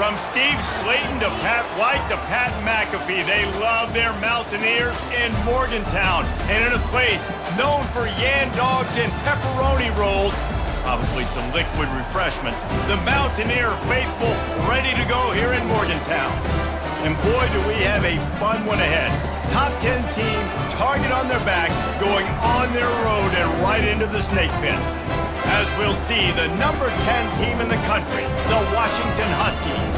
From Steve Slayton to Pat White to Pat McAfee, they love their Mountaineers in Morgantown. And in a place known for yan dogs and pepperoni rolls, probably some liquid refreshments, the Mountaineer faithful ready to go here in Morgantown. And boy, do we have a fun one ahead. Top 10 team, target on their back, going on their road and right into the snake pit. As we'll see, the number 10 team in the country, the Washington Huskies,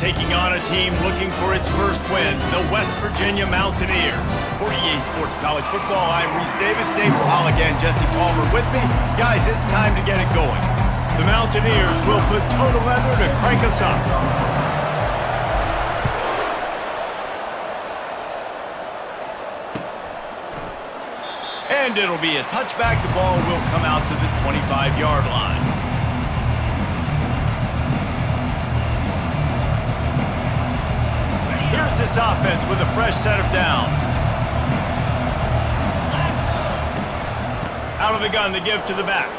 taking on a team looking for its first win, the West Virginia Mountaineers. For EA Sports College Football, I'm Reese Davis, David Pollock, and Jesse Palmer with me. Guys, it's time to get it going. The Mountaineers will put total leather to crank us up. And it'll be a touchback. The ball will come out to the 25-yard line. Here's this offense with a fresh set of downs. Out of the gun to give to the back.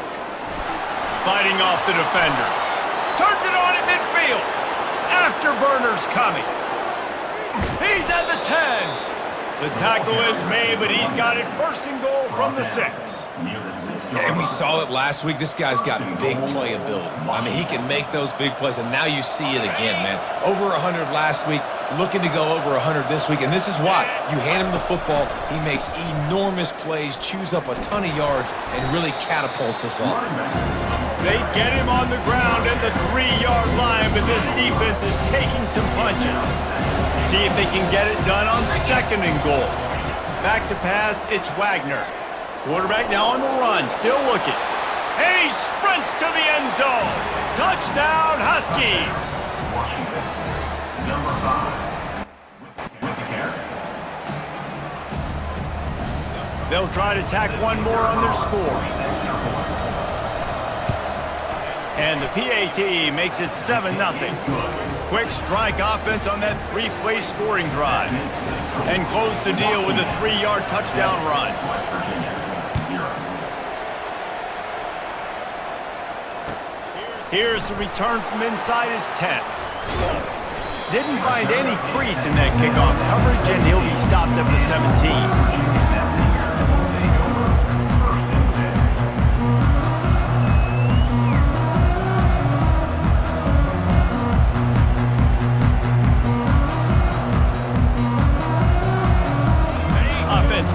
Fighting off the defender. Turns it on at midfield. Afterburner's coming. He's at the 10. The tackle is made, but he's got it first and goal from the 6. And we saw it last week. This guy's got big playability. I mean, he can make those big plays, and now you see it again, man. Over 100 last week, looking to go over 100 this week, and this is why. You hand him the football, he makes enormous plays, chews up a ton of yards, and really catapults this offense. They get him on the ground at the 3-yard line, but this defense is taking some punches. See if they can get it done on second and goal. Back to pass, it's Wagner. Quarterback now on the run, still looking. And he sprints to the end zone. Touchdown, Huskies. Washington, number 5, with the carry. They'll try to tack one more on their score. And the PAT makes it 7-0. Quick strike offense on that 3-play scoring drive. And close the deal with a 3-yard touchdown run. Here's the return from inside his 10. Didn't find any crease in that kickoff coverage, and he'll be stopped at the 17.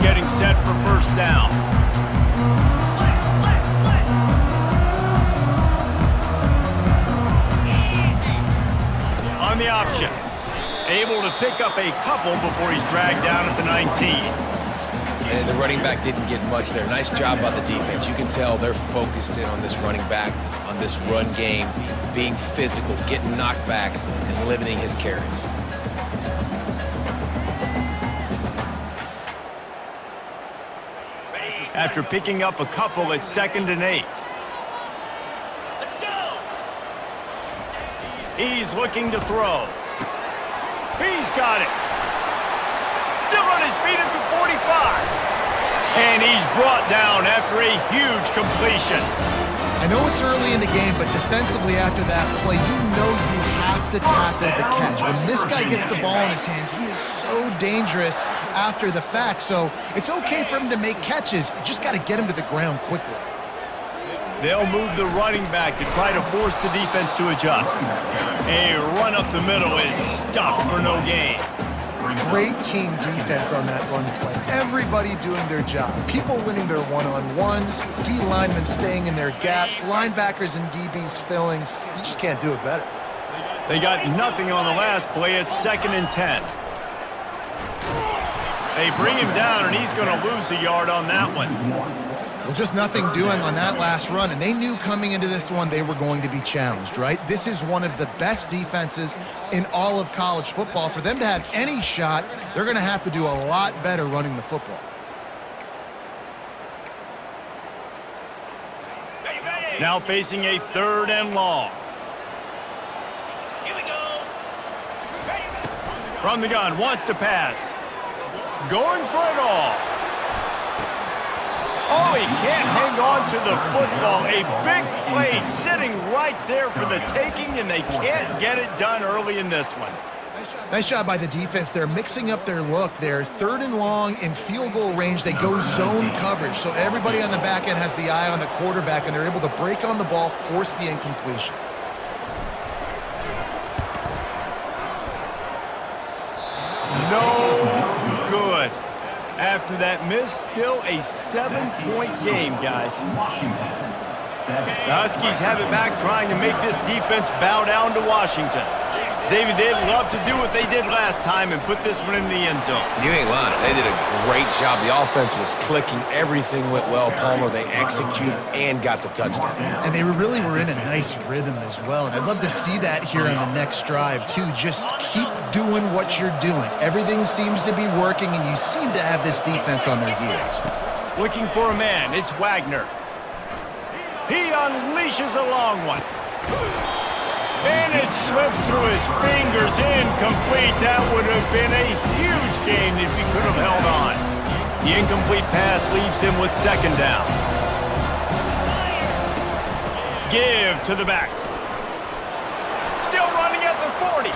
Getting set for first down. On the option. Able to pick up a couple before he's dragged down at the 19. And the running back didn't get much there. Nice job by the defense. You can tell they're focused in on this running back, on this run game, being physical, getting knockbacks, and limiting his carries. After picking up a couple at 2nd and 8. Let's go. He's looking to throw. He's got it. Still on his feet at the 45. And he's brought down after a huge completion. I know it's early in the game, but defensively after that play, you know you have to tackle the catch. When this guy gets the ball in his hands, he is so dangerous after the fact. So it's okay for him to make catches. You just got to get him to the ground quickly. They'll move the running back to try to force the defense to adjust. A run up the middle is stopped for no gain. Great team defense on that run play. Everybody doing their job. People winning their one-on-ones, D linemen staying in their gaps, linebackers and DBs filling. You just can't do it better. They got nothing on the last play. It's 2nd and 10. They bring him down, and he's going to lose a yard on that one. Well, just nothing doing on that last run, and they knew coming into this one they were going to be challenged, right? This is one of the best defenses in all of college football. For them to have any shot, they're going to have to do a lot better running the football. Now facing a 3rd and long. Here we go. From the gun, wants to pass. Going for it all. Oh, he can't hang on to the football. A big play sitting right there for the taking, and they can't get it done early in this one. Nice job by the defense. They're mixing up their look. They're 3rd and long in field goal range. They go zone coverage. So everybody on the back end has the eye on the quarterback, and they're able to break on the ball, force the incompletion. No good. After that miss, still a 7-point game, guys. The Huskies have it back, trying to make this defense bow down to Washington. David, they'd love to do what they did last time and put this one in the end zone. You ain't lying. They did a great job. The offense was clicking. Everything went well, Palmer. They executed and got the touchdown. And they really were in a nice rhythm as well. And I'd love to see that here on the next drive, too. Just keep doing what you're doing. Everything seems to be working, and you seem to have this defense on their heels. Looking for a man. It's Wagner. He unleashes a long one. And it slips through his fingers, incomplete. That would have been a huge gain if he could have held on. The incomplete pass leaves him with 2nd down. Give to the back. Still running at the 40.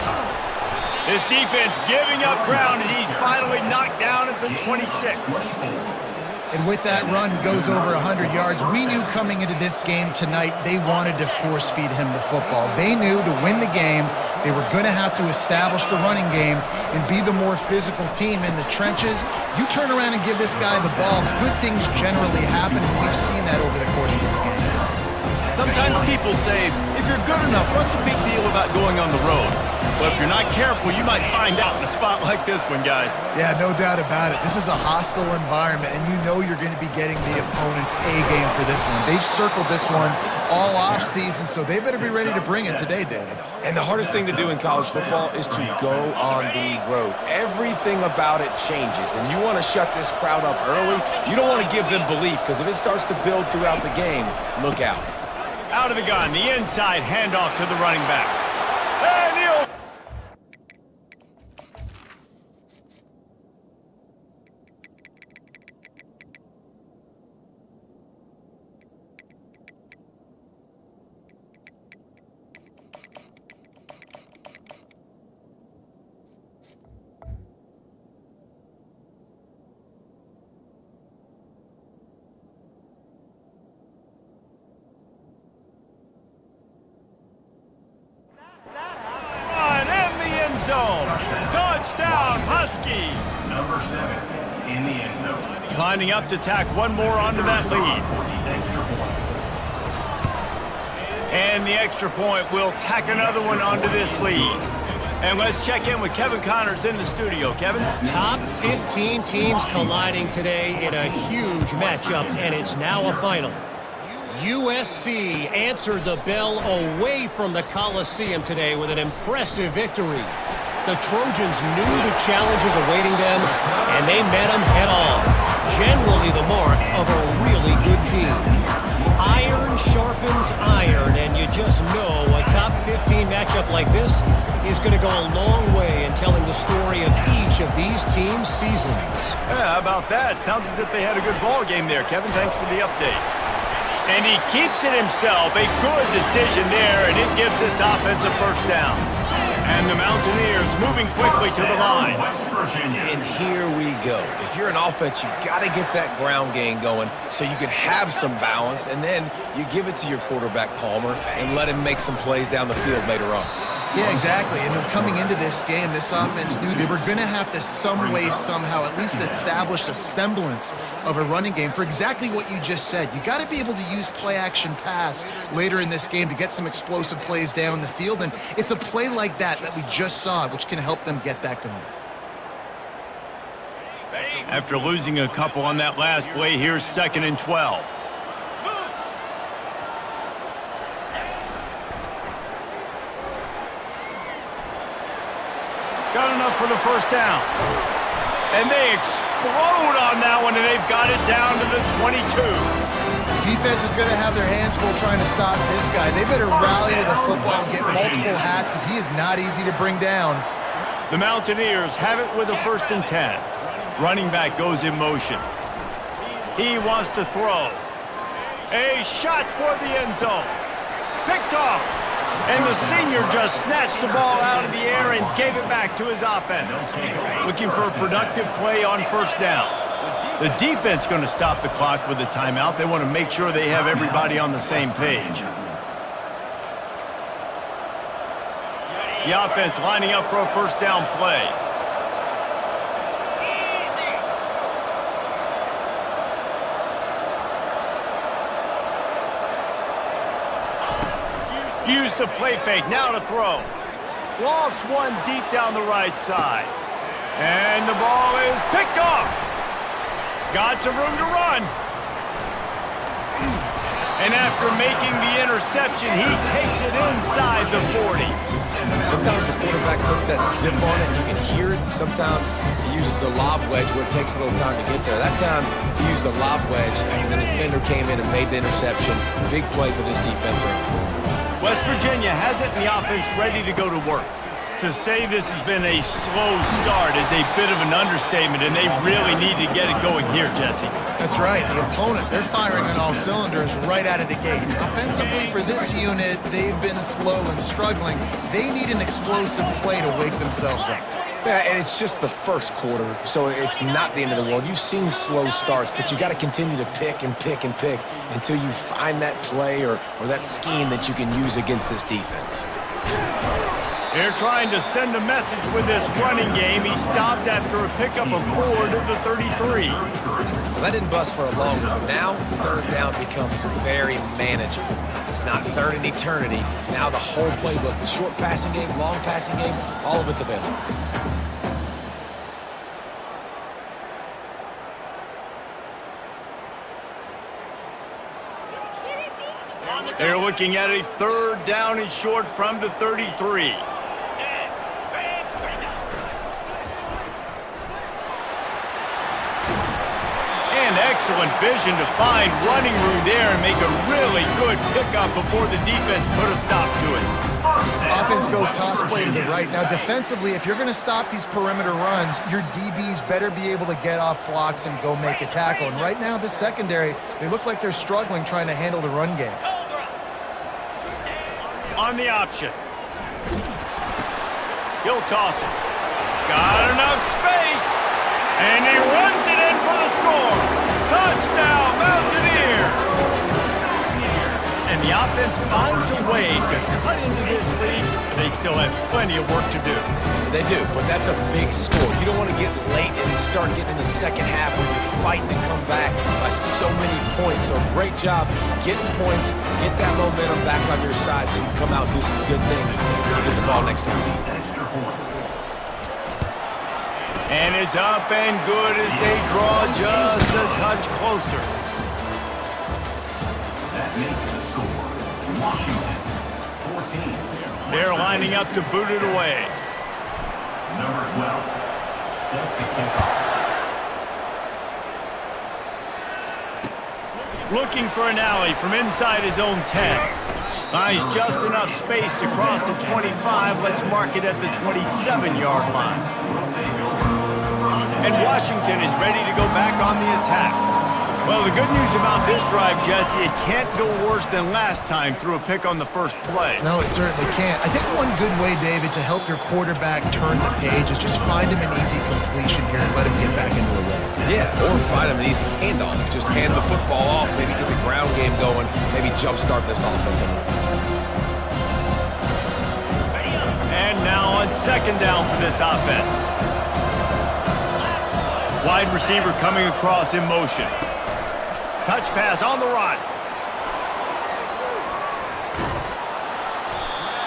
This defense giving up ground as he's finally knocked down at the 26. And with that run, he goes over 100 yards. We knew coming into this game tonight, they wanted to force feed him the football. They knew to win the game, they were going to have to establish the running game and be the more physical team in the trenches. You turn around and give this guy the ball, good things generally happen, and we've seen that over the course of this game. Sometimes people say, if you're good enough, what's the big deal about going on the road? Well, if you're not careful, you might find out in a spot like this one, guys. Yeah, no doubt about it. This is a hostile environment, and you know you're going to be getting the opponent's A-game for this one. They've circled this one all off-season, so they better be ready to bring it today, David. And the hardest thing to do in college football is to go on the road. Everything about it changes, and you want to shut this crowd up early. You don't want to give them belief, because if it starts to build throughout the game, look out. Out of the gun, the inside handoff to the running back. And he'll... zone. Touchdown, Huskies. Number 7 in the end zone. Lining up to tack one more onto that lead. And the extra point will tack another one onto this lead. And let's check in with Kevin Connors in the studio. Kevin? Top 15 teams colliding today in a huge matchup, and it's now a final. USC answered the bell away from the Coliseum today with an impressive victory. The Trojans knew the challenges awaiting them, and they met them head-on. Generally the mark of a really good team. Iron sharpens iron, and you just know a top 15 matchup like this is going to go a long way in telling the story of each of these teams' seasons. Yeah, how about that? Sounds as if they had a good ball game there, Kevin. Thanks for the update. And he keeps it himself. A good decision there, and it gives this offense a first down. And the Mountaineers moving quickly to the line. And here we go. If you're an offense, you got to get that ground game going so you can have some balance, and then you give it to your quarterback, Palmer, and let him make some plays down the field later on. Yeah, exactly. And coming into this game, this offense knew they were going to have to some way, somehow, at least establish a semblance of a running game for exactly what you just said. You got to be able to use play-action pass later in this game to get some explosive plays down the field. And it's a play like that we just saw, which can help them get that going. After losing a couple on that last play, here's 2nd and 12. Got enough for the first down. And they explode on that one, and they've got it down to the 22. Defense is going to have their hands full trying to stop this guy. They better rally to the football and get multiple hats because he is not easy to bring down. The Mountaineers have it with a 1st and 10. Running back goes in motion. He wants to throw. A shot toward the end zone. Picked off. And the senior just snatched the ball out of the air and gave it back to his offense. Looking for a productive play on first down. The defense going to stop the clock with a timeout. They want to make sure they have everybody on the same page. The offense lining up for a first down play. Use the play fake, now to throw. Lofts one deep down the right side. And the ball is picked off. It's got some room to run. And after making the interception, he takes it inside the 40. Sometimes the quarterback puts that zip on it and you can hear it. Sometimes he uses the lob wedge where it takes a little time to get there. That time he used the lob wedge and the defender came in and made the interception. Big play for this defense. West Virginia has it and the offense ready to go to work. To say this has been a slow start is a bit of an understatement, and they really need to get it going here, Jesse. That's right. The opponent, they're firing on all cylinders right out of the gate. Offensively, for this unit, they've been slow and struggling. They need an explosive play to wake themselves up. Yeah, and it's just the first quarter, so it's not the end of the world. You've seen slow starts, but you got to continue to pick and pick and pick until you find that play or that scheme that you can use against this defense. They're trying to send a message with this running game. He stopped after a pickup of 4 to the 33. Well, that didn't bust for a long one. Now, third down becomes very manageable. It's not third in eternity. Now the whole playbook, the short passing game, long passing game, all of it's available. They're looking at a third down and short from the 33. And excellent vision to find running room there and make a really good pickup before the defense put a stop to it. Offense goes toss play to the right. Now, defensively, if you're going to stop these perimeter runs, your DBs better be able to get off blocks and go make a tackle. And right now, the secondary, they look like they're struggling trying to handle the run game. On the option. He'll toss it. Got enough space. And he runs it in for the score. Touchdown, Mountaineers. And the offense finds a way to cut into this lead, but they still have plenty of work to do. They do, but that's a big score. You don't want to get late and start getting in the second half when you're fighting to come back by so many points. So great job getting points, get that momentum back on your side so you can come out and do some good things when you get the ball next time. And it's up and good as they draw just a touch closer. That makes the score Washington 14. They're lining up to boot it away. Number 12 sets a kickoff. Looking for an alley from inside his own 10. Finds just enough space to cross the 25. Let's mark it at the 27-yard line. And Washington is ready to go back on the attack. Well, the good news about this drive, Jesse, it can't go worse than last time through a pick on the first play. No, it certainly can't. I think one good way, David, to help your quarterback turn the page is just find him an easy completion here and let him get back into the run. Yeah, or find him an easy handoff. Just hand the football off, maybe get the ground game going, maybe jumpstart this offense a little bit. And now on second down for this offense. Wide receiver coming across in motion. Touch pass on the run.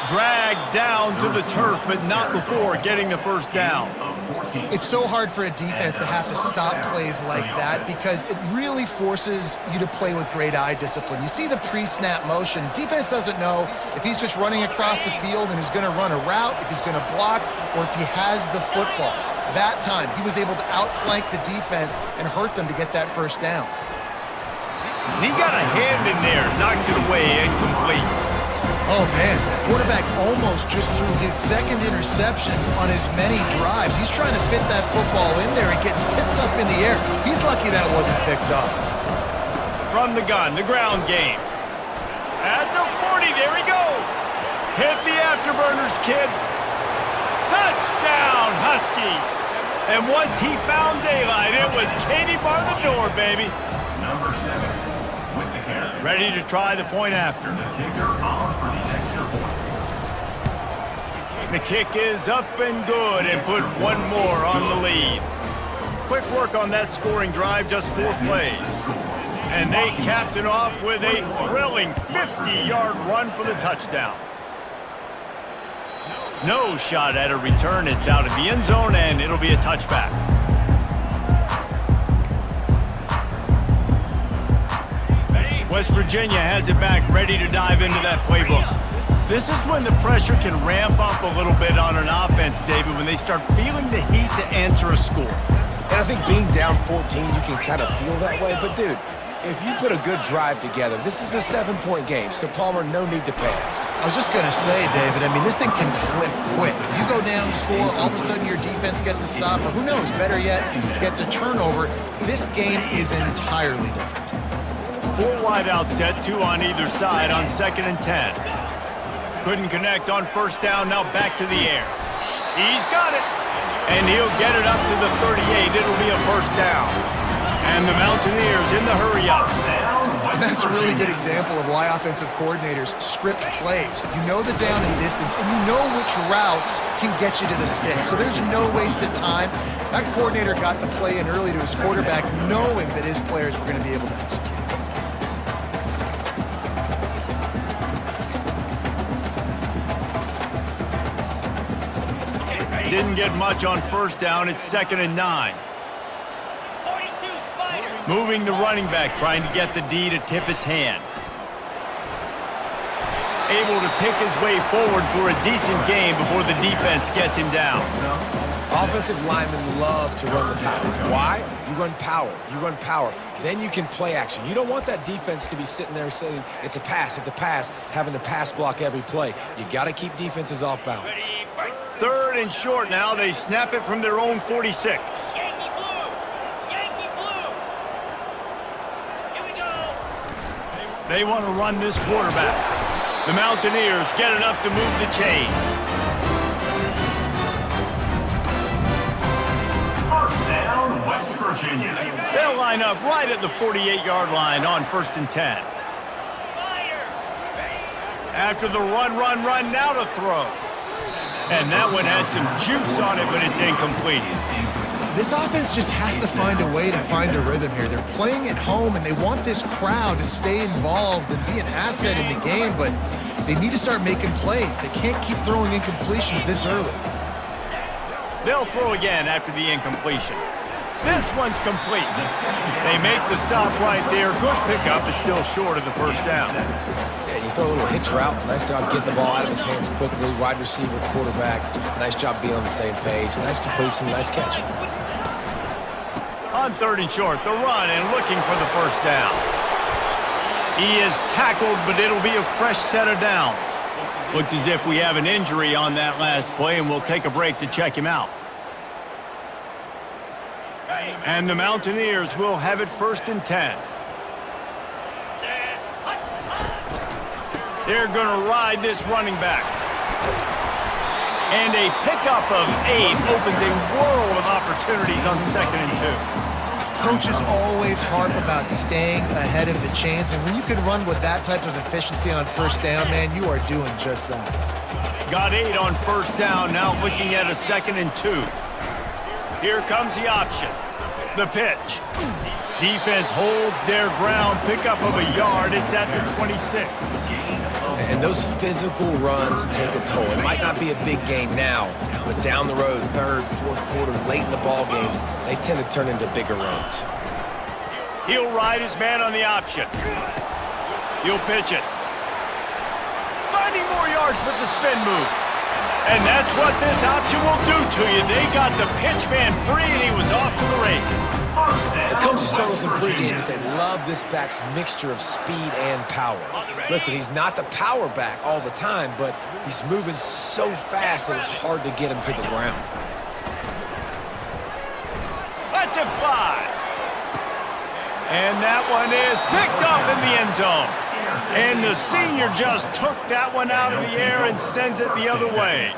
Dragged down to the turf, but not before getting the first down. It's so hard for a defense to have to stop plays like that because it really forces you to play with great eye discipline. You see the pre-snap motion. Defense doesn't know if he's just running across the field and he's going to run a route, if he's going to block, or if he has the football. That time, he was able to outflank the defense and hurt them to get that first down. And he got a hand in there, knocks it away, incomplete. Oh, man, the quarterback almost just threw his second interception on as many drives. He's trying to fit that football in there. It gets tipped up in the air. He's lucky that wasn't picked up. from the gun, the ground game. At the 40, there he goes. Hit the afterburners, kid. Touchdown, Husky. And once he found daylight, it was Katie bar the door, baby. Number 7 with the carry. Ready to try the point after. The kicker on for the extra point. The kick is up and good and put one more on the lead. Quick work on that scoring drive, just 4 plays. And they capped it off with a thrilling 50-yard run for the touchdown. No shot at a return. It's out of the end zone, and it'll be a touchback. West Virginia has it back, ready to dive into that playbook. This is when the pressure can ramp up a little bit on an offense, David, when they start feeling the heat to answer a score. And I think being down 14, you can kind of feel that way. But, dude, if you put a good drive together, this is a 7-point game. So, Palmer, no need to panic. I was just going to say, David, I mean, this thing can flip quick. You go down, score, all of a sudden your defense gets a stop, or who knows, better yet, gets a turnover. This game is entirely different. 4 wide out set, 2 on either side on 2nd and 10. Couldn't connect on first down, now back to the air. He's got it. And he'll get it up to the 38. It'll be a first down. And the Mountaineers in the hurry-up. That's a really good example of why offensive coordinators script plays. You know the down and distance, and you know which routes can get you to the stick. So there's no wasted time. That coordinator got the play in early to his quarterback, knowing that his players were going to be able to execute. Didn't get much on first down. It's 2nd and 9. 42, Spider. Moving the running back, trying to get the D to tip its hand. Able to pick his way forward for a decent game before the defense gets him down. Offensive linemen love to run the power. Why? You run power. You run power. Then you can play action. You don't want that defense to be sitting there saying, it's a pass, having to pass block every play. You got to keep defenses off balance. 3rd and short now. They snap it from their own 46. Yankee blue. Yankee blue. Here we go. They want to run this quarterback. The Mountaineers get enough to move the chains. First down, West Virginia. They'll line up right at the 48-yard line on 1st and 10. Spider. After the run, now to throw. And that one had some juice on it, but it's incomplete. This offense just has to find a way to find a rhythm here. They're playing at home, and they want this crowd to stay involved and be an asset in the game, but they need to start making plays. They can't keep throwing incompletions this early. They'll throw again after the incompletion. This one's complete. They make the stop right there. Good pickup, but still short of the first down. Yeah, you throw a little hitch route. Nice job getting the ball out of his hands quickly. Wide receiver, quarterback. Nice job being on the same page. Nice completion, nice catch. On 3rd and short, the run and looking for the first down. He is tackled, but it'll be a fresh set of downs. Looks as if we have an injury on that last play, and we'll take a break to check him out. And the Mountaineers will have it 1st and 10. They're going to ride this running back. And a pickup of 8 opens a world of opportunities on 2nd and 2. Coaches always harp about staying ahead of the chains, and when you can run with that type of efficiency on first down, man, you are doing just that. Got 8 on first down, now looking at a 2nd and 2. Here comes the option. The pitch. Defense holds their ground, pickup of a yard. It's at the 26. And those physical runs take a toll. It might not be a big game now, but down the road, 3rd, 4th quarter, late in the ball games, they tend to turn into bigger runs. He'll ride his man on the option. He'll pitch it. Finding more yards with the spin move. And that's what this option will do to you. They got the pitch man free, and he was off to the races. The coaches told us in pregame that they love this back's mixture of speed and power. Listen, he's not the power back all the time, but he's moving so fast that it's hard to get him to the ground. Let's it fly. And that one is picked up in the end zone. And the senior just took that one out of the air and sends it the other way.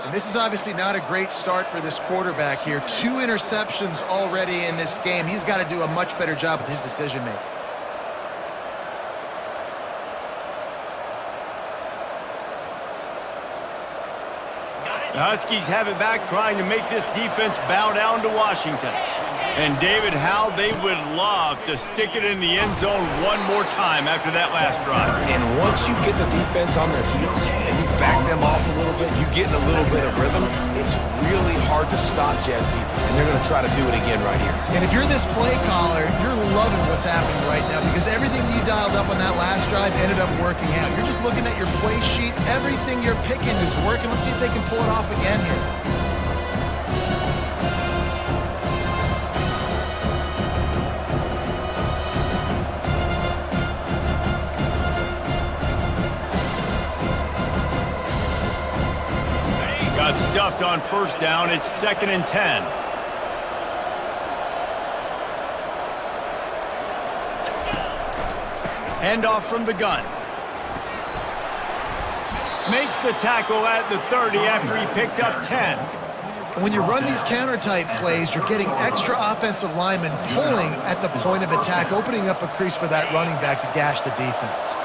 And this is obviously not a great start for this quarterback here. 2 interceptions already in this game. He's got to do a much better job with his decision-making. The Huskies have it back, trying to make this defense bow down to Washington. And David, how they would love to stick it in the end zone one more time after that last drive. And once you get the defense on their heels and you back them off a little bit, you get in a little bit of rhythm, it's really hard to stop, Jesse, and they're going to try to do it again right here. And if you're this play caller, you're loving what's happening right now because everything you dialed up on that last drive ended up working out. You're just looking at your play sheet. Everything you're picking is working. Let's see if they can pull it off again here. Got stuffed on first down. It's 2nd and 10. Handoff from the gun. Makes the tackle at the 30 after he picked up 10. When you run these counter-type plays, you're getting extra offensive linemen pulling at the point of attack, opening up a crease for that running back to gash the defense.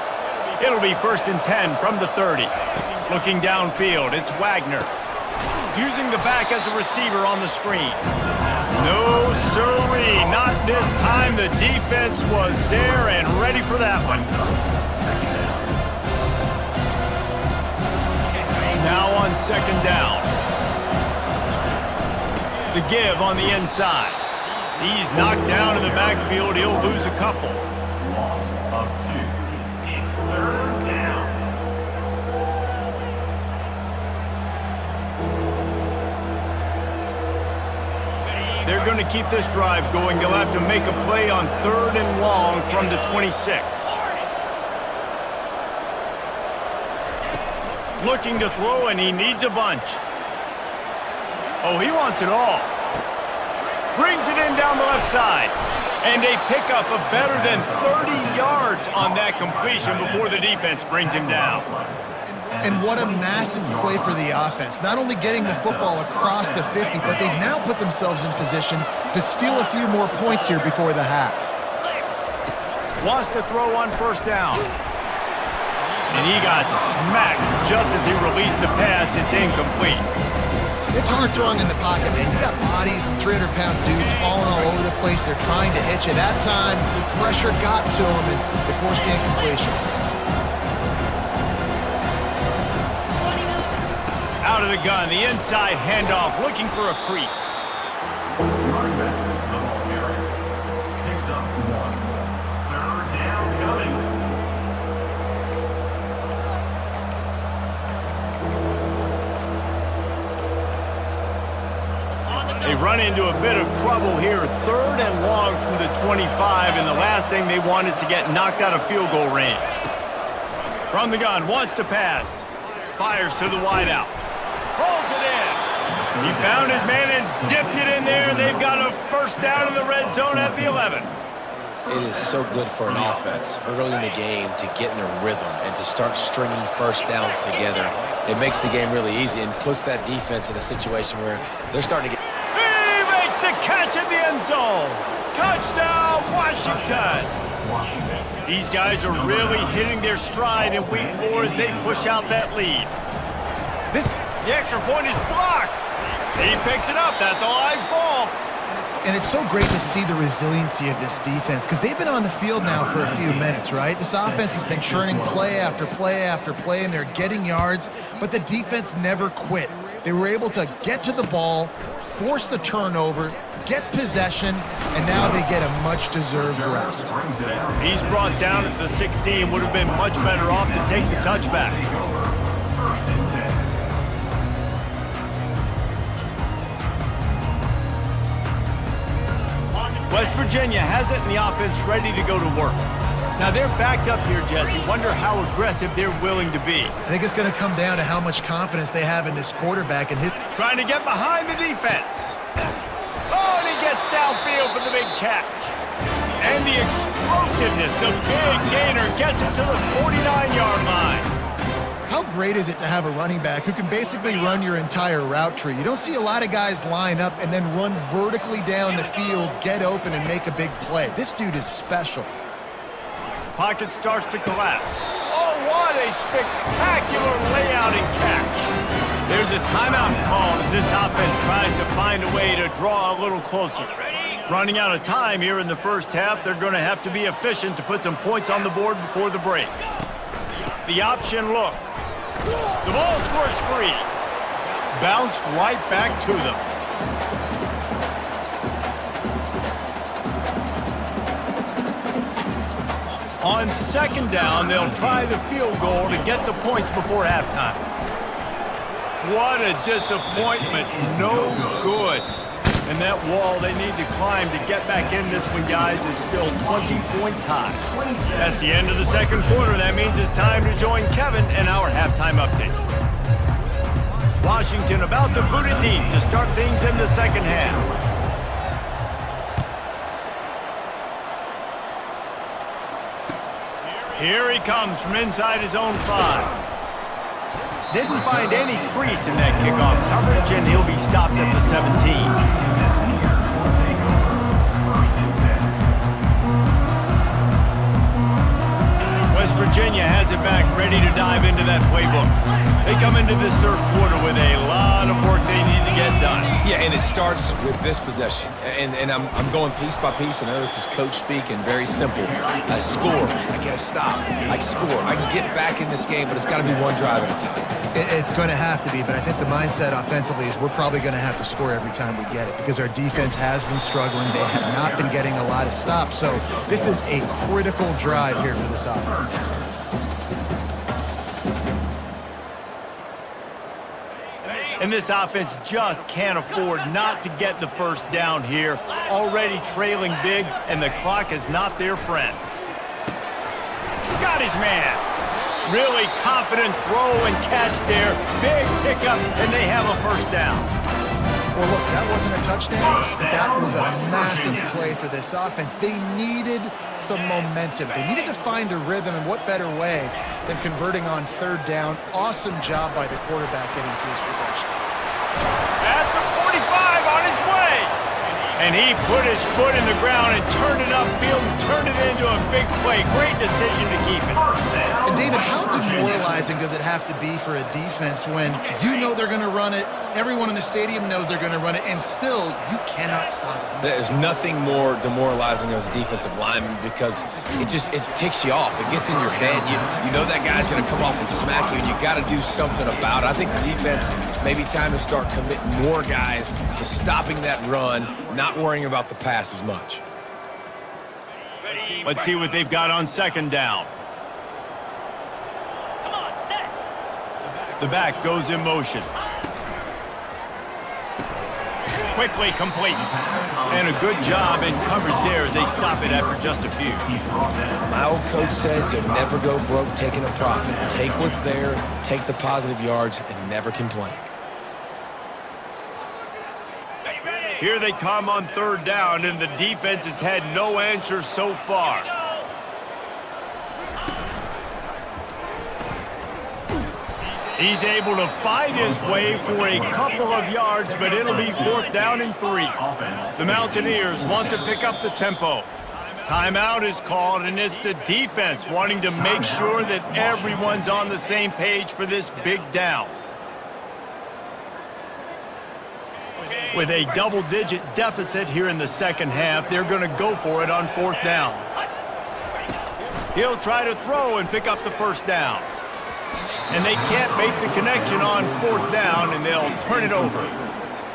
It'll be 1st and 10 from the 30. Looking downfield, it's Wagner. Using the back as a receiver on the screen. No, sirree, not this time. The defense was there and ready for that one. Now on 2nd down. The give on the inside. He's knocked down in the backfield. He'll lose a couple. Loss of 2. It's 3rd down. They're going to keep this drive going. They'll have to make a play on 3rd and long from the 26. Looking to throw, and he needs a bunch. Oh, he wants it all. Brings it in down the left side. And a pickup of better than 30 yards on that completion before the defense brings him down. And what a massive play for the offense. Not only getting the football across the 50, but they've now put themselves in position to steal a few more points here before the half. Wants to throw on 1st down. And he got smacked just as he released the pass. It's incomplete. It's hard throwing in the pocket, man. You got bodies and 300-pound dudes falling all over the place. They're trying to hit you. That time, the pressure got to him, and it forced the incompletion. Out of the gun, the inside handoff, looking for a crease. Running back, the ball carrier. Picks up 1. 3rd down coming. They run into a bit of trouble here. 3rd and long from the 25, and the last thing they want is to get knocked out of field goal range. From the gun, wants to pass. Fires to the wideout. Rolls it in. He found his man and zipped it in there. They've got a 1st down in the red zone at the 11. It is so good for an offense early in the game to get in a rhythm and to start stringing 1st downs together. It makes the game really easy and puts that defense in a situation where they're starting to get... He makes the catch at the end zone. Touchdown, Washington. These guys are really hitting their stride in week 4 as they push out that lead. The extra point is blocked. He picks it up. That's a live ball. And it's so great to see the resiliency of this defense because they've been on the field now for a few minutes, right? This offense has been churning play after play after play, and they're getting yards, but the defense never quit. They were able to get to the ball, force the turnover, get possession, and now they get a much-deserved rest. He's brought down at the 16. Would have been much better off to take the touchback. West Virginia has it, and the offense ready to go to work. Now they're backed up here, Jesse. Wonder how aggressive they're willing to be. I think it's going to come down to how much confidence they have in this quarterback and his... Trying to get behind the defense. Oh, and he gets downfield for the big catch. And the explosiveness, the big gainer gets him to the 49-yard line. How great is it to have a running back who can basically run your entire route tree? You don't see a lot of guys line up and then run vertically down the field, get open, and make a big play. This dude is special. Pocket starts to collapse. Oh, what a spectacular layout and catch. There's a timeout called as this offense tries to find a way to draw a little closer. Running out of time here in the first half, they're going to have to be efficient to put some points on the board before the break. The option look. The ball squirts free. Bounced right back to them. On second down, they'll try the field goal to get the points before halftime. What a disappointment. No good. And that wall they need to climb to get back in this one, guys, is still 20 points high. That's the end of the second quarter. That means it's time to join Kevin in our halftime update. Washington about to boot it deep to start things in the second half. Here he comes from inside his own 5. Didn't find any crease in that kickoff coverage, and he'll be stopped at the 17. West Virginia has it back, ready to dive into that playbook. They come into this third quarter with a lot of work they need to get done. Yeah, and it starts with this possession. And I'm going piece by piece. I know this is coach speak and very simple. I score. I get a stop. I score. I can get back in this game, but it's got to be one drive at a time. It's going to have to be, but I think the mindset offensively is we're probably going to have to score every time we get it because our defense has been struggling. They have not been getting a lot of stops. So this is a critical drive here for this offense. And this offense just can't afford not to get the first down here. Already trailing big, and the clock is not their friend. Got his man. Really confident throw and catch there. Big pickup, and they have a first down. Well, look, that wasn't a touchdown, but that was a massive play for this offense. They needed some momentum. They needed to find a rhythm, and what better way than converting on third down. Awesome job by the quarterback getting through his progression. At the 45 on his way. And he put his foot in the ground and turned it upfield and turned it into a big play. Great decision to keep it. And David, how demoralizing does it have to be for a defense when you know they're going to run it, everyone in the stadium knows they're going to run it, and still you cannot stop it? There's nothing more demoralizing as a defensive lineman because it ticks you off. It gets in your head. You know that guy's going to come off and smack you, and you got to do something about it. I think the defense maybe time to start committing more guys to stopping that run, not worrying about the pass as much. Let's see what they've got on second down. Come on, set. The back goes in motion. Quickly complete. And a good job in coverage there as they stop it after just a few. My old coach said you'll never go broke taking a profit. Take what's there, take the positive yards, and never complain. Here they come on third down, and the defense has had no answers so far. He's able to fight his way for a couple of yards, but it'll be fourth down and 3. The Mountaineers want to pick up the tempo. Timeout is called, and it's the defense wanting to make sure that everyone's on the same page for this big down. With a double-digit deficit here in the second half, they're going to go for it on fourth down. He'll try to throw and pick up the first down. And they can't make the connection on fourth down, and they'll turn it over.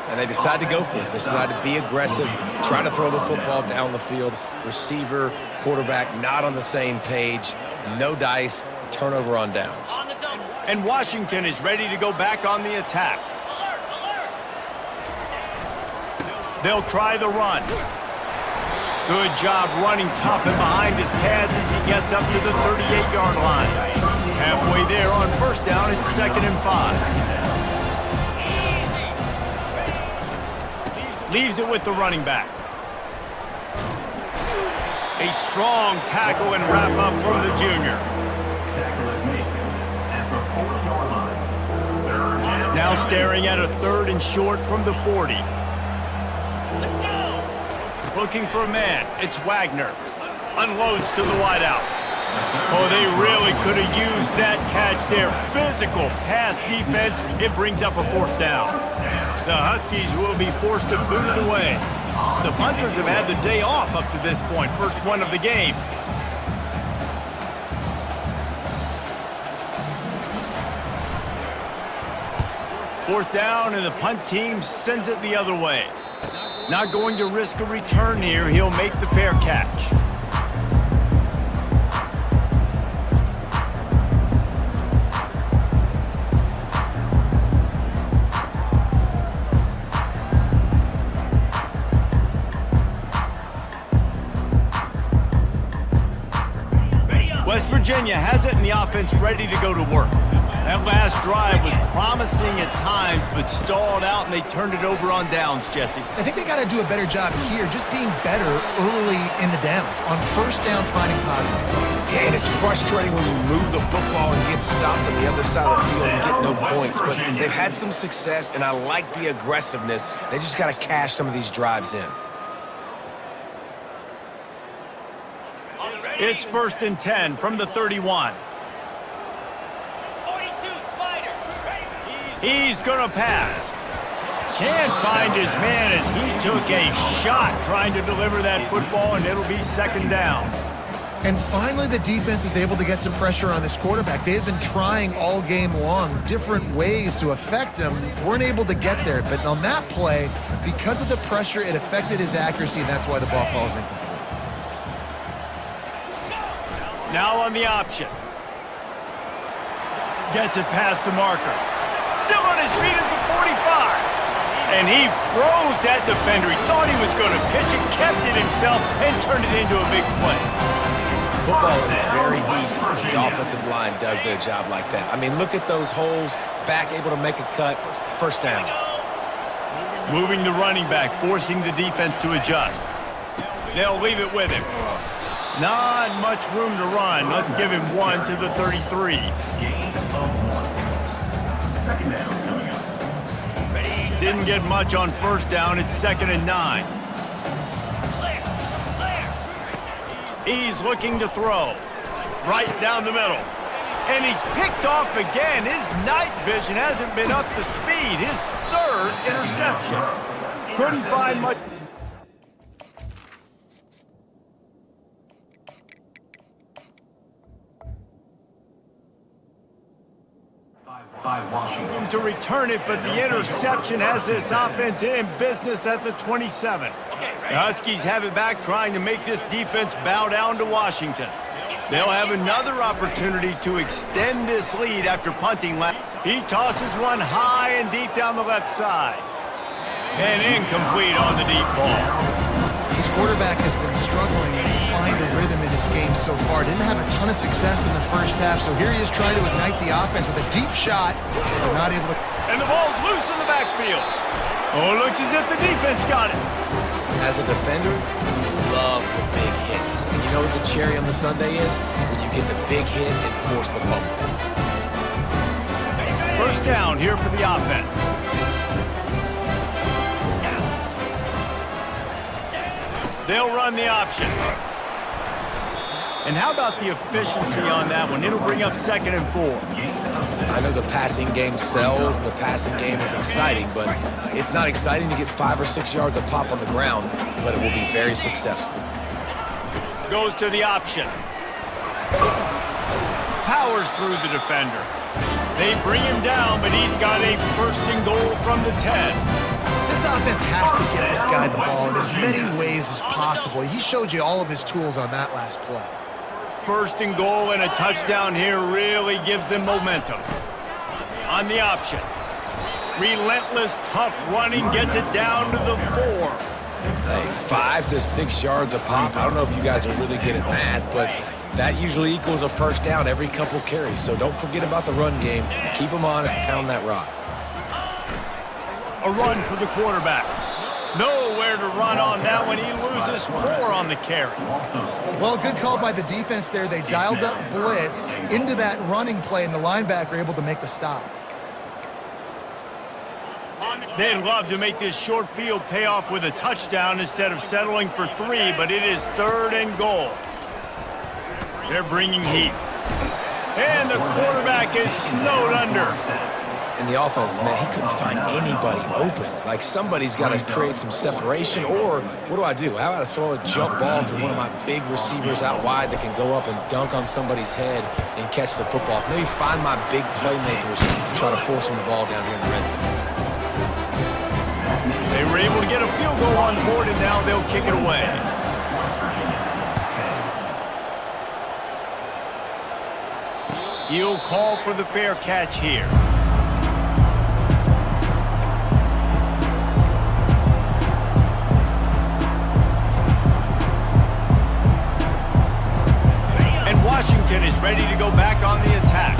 And they decide to go for it. They decide to be aggressive, try to throw the football down the field. Receiver, quarterback, not on the same page. No dice, turnover on downs. On the double. And Washington is ready to go back on the attack. They'll try the run. Good job running tough and behind his pads as he gets up to the 38-yard line. Halfway there on first down, it's 2nd and 5. Leaves it with the running back. A strong tackle and wrap up from the junior. Tackle is made at the 40-yard line. Third down. Now staring at a 3rd and short from the 40. Let's go. Looking for a man. It's Wagner. Unloads to the wideout. Oh, they really could have used that catch there. Physical pass defense. It brings up a 4th down. The Huskies will be forced to boot it away. The punters have had the day off up to this point. First one of the game. Fourth down, and the punt team sends it the other way. Not going to risk a return here. He'll make the fair catch. West Virginia has it, and the offense ready to go to work. That last drive was promising at times, but stalled out, and they turned it over on downs, Jesse. I think they got to do a better job here, just being better early in the downs. On first down, finding positive plays. Yeah, and it's frustrating when you move the football and get stopped on the other side of the field and get no points. But they've had some success, and I like the aggressiveness. They just got to cash some of these drives in. It's 1st and 10 from the 31. 42, Spider. He's going to pass. Can't find his man as he took a shot trying to deliver that football, and it'll be 2nd down. And finally, the defense is able to get some pressure on this quarterback. They had been trying all game long different ways to affect him. Weren't able to get there. But on that play, because of the pressure, it affected his accuracy, and that's why the ball falls incomplete. Now on the option. Gets it past the marker. Still on his feet at the 45. And he froze that defender. He thought he was going to pitch it, kept it himself, and turned it into a big play. Football is very easy. The offensive line does their job like that. I mean, look at those holes. Back able to make a cut. First down. Moving the running back, forcing the defense to adjust. They'll leave it with him. Not much room to run. Let's give him 1 to the 33. Gain of 1. Second down coming up. Didn't get much on first down. It's 2nd and 9. He's looking to throw. Right down the middle. And he's picked off again. His night vision hasn't been up to speed. His 3rd interception. Couldn't find much. By Washington. To return it, but the interception has this offense in business at the 27. The Huskies have it back, trying to make this defense bow down to Washington. They'll have another opportunity to extend this lead after punting. He tosses one high and deep down the left side. And incomplete on the deep ball. This quarterback has been struggling to find a rhythm in his game so far. Didn't have a ton of success in the first half, so here he is trying to ignite the offense with a deep shot. They're not able to... And the ball's loose in the backfield. Oh, it looks as if the defense got it. As a defender, you love the big hits. And you know what the cherry on the sundae is? When you get the big hit and force the fumble. First down here for the offense. They'll run the option. And how about the efficiency on that one? It'll bring up 2nd and 4. I know the passing game sells, the passing game is exciting, but it's not exciting to get 5 or 6 yards of pop on the ground, but it will be very successful. Goes to the option. Powers through the defender. They bring him down, but he's got a 1st and goal from the 10. This offense has to get this guy the ball in as many ways as possible. He showed you all of his tools on that last play. 1st and goal and a touchdown here really gives them momentum. On the option. Relentless, tough running gets it down to the 4. Hey, 5 to 6 yards a pop. I don't know if you guys are really good at math, but that usually equals a first down every couple carries. So don't forget about the run game. Keep them honest, pound that rock. A run for the quarterback. Nowhere to run on that one. He loses 4 on the carry. Well, good call by the defense there. They dialed up blitz into that running play, and the linebacker able to make the stop. They'd love to make this short field pay off with a touchdown instead of settling for 3, but it is 3rd and goal. They're bringing heat. And the quarterback is snowed under. And the offense, man, he couldn't find anybody open. Like, somebody's got to create some separation, or what do? How about I throw a jump ball to one of my big receivers out wide that can go up and dunk on somebody's head and catch the football? Maybe find my big playmakers and try to force them the ball down here in the red zone. They were able to get a field goal on board, and now they'll kick it away. He'll call for the fair catch here. And Washington is ready to go back on the attack.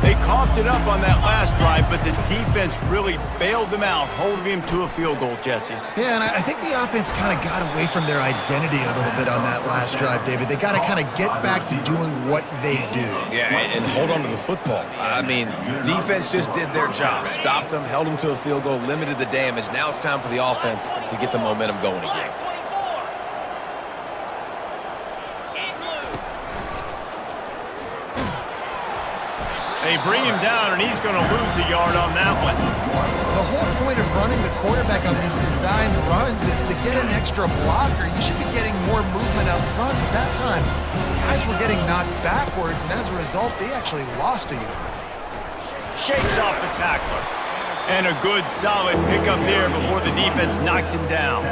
They coughed it up on that last drive, but the defense really bailed them out, holding him to a field goal, Jesse. Yeah, and I think the offense kind of got away from their identity a little bit on that last drive, David. They got to kind of get back to doing what they do. Yeah, and hold on to the football. I mean, defense just did their job. Stopped them, held them to a field goal, limited the damage. Now it's time for the offense to get the momentum going again. They bring him down, and he's going to lose a yard on that one. The whole point of running the quarterback on these design runs is to get an extra blocker. You should be getting more movement up front. At that time, guys were getting knocked backwards, and as a result, they actually lost a yard. Shakes off the tackler. And a good, solid pickup there before the defense knocks him down.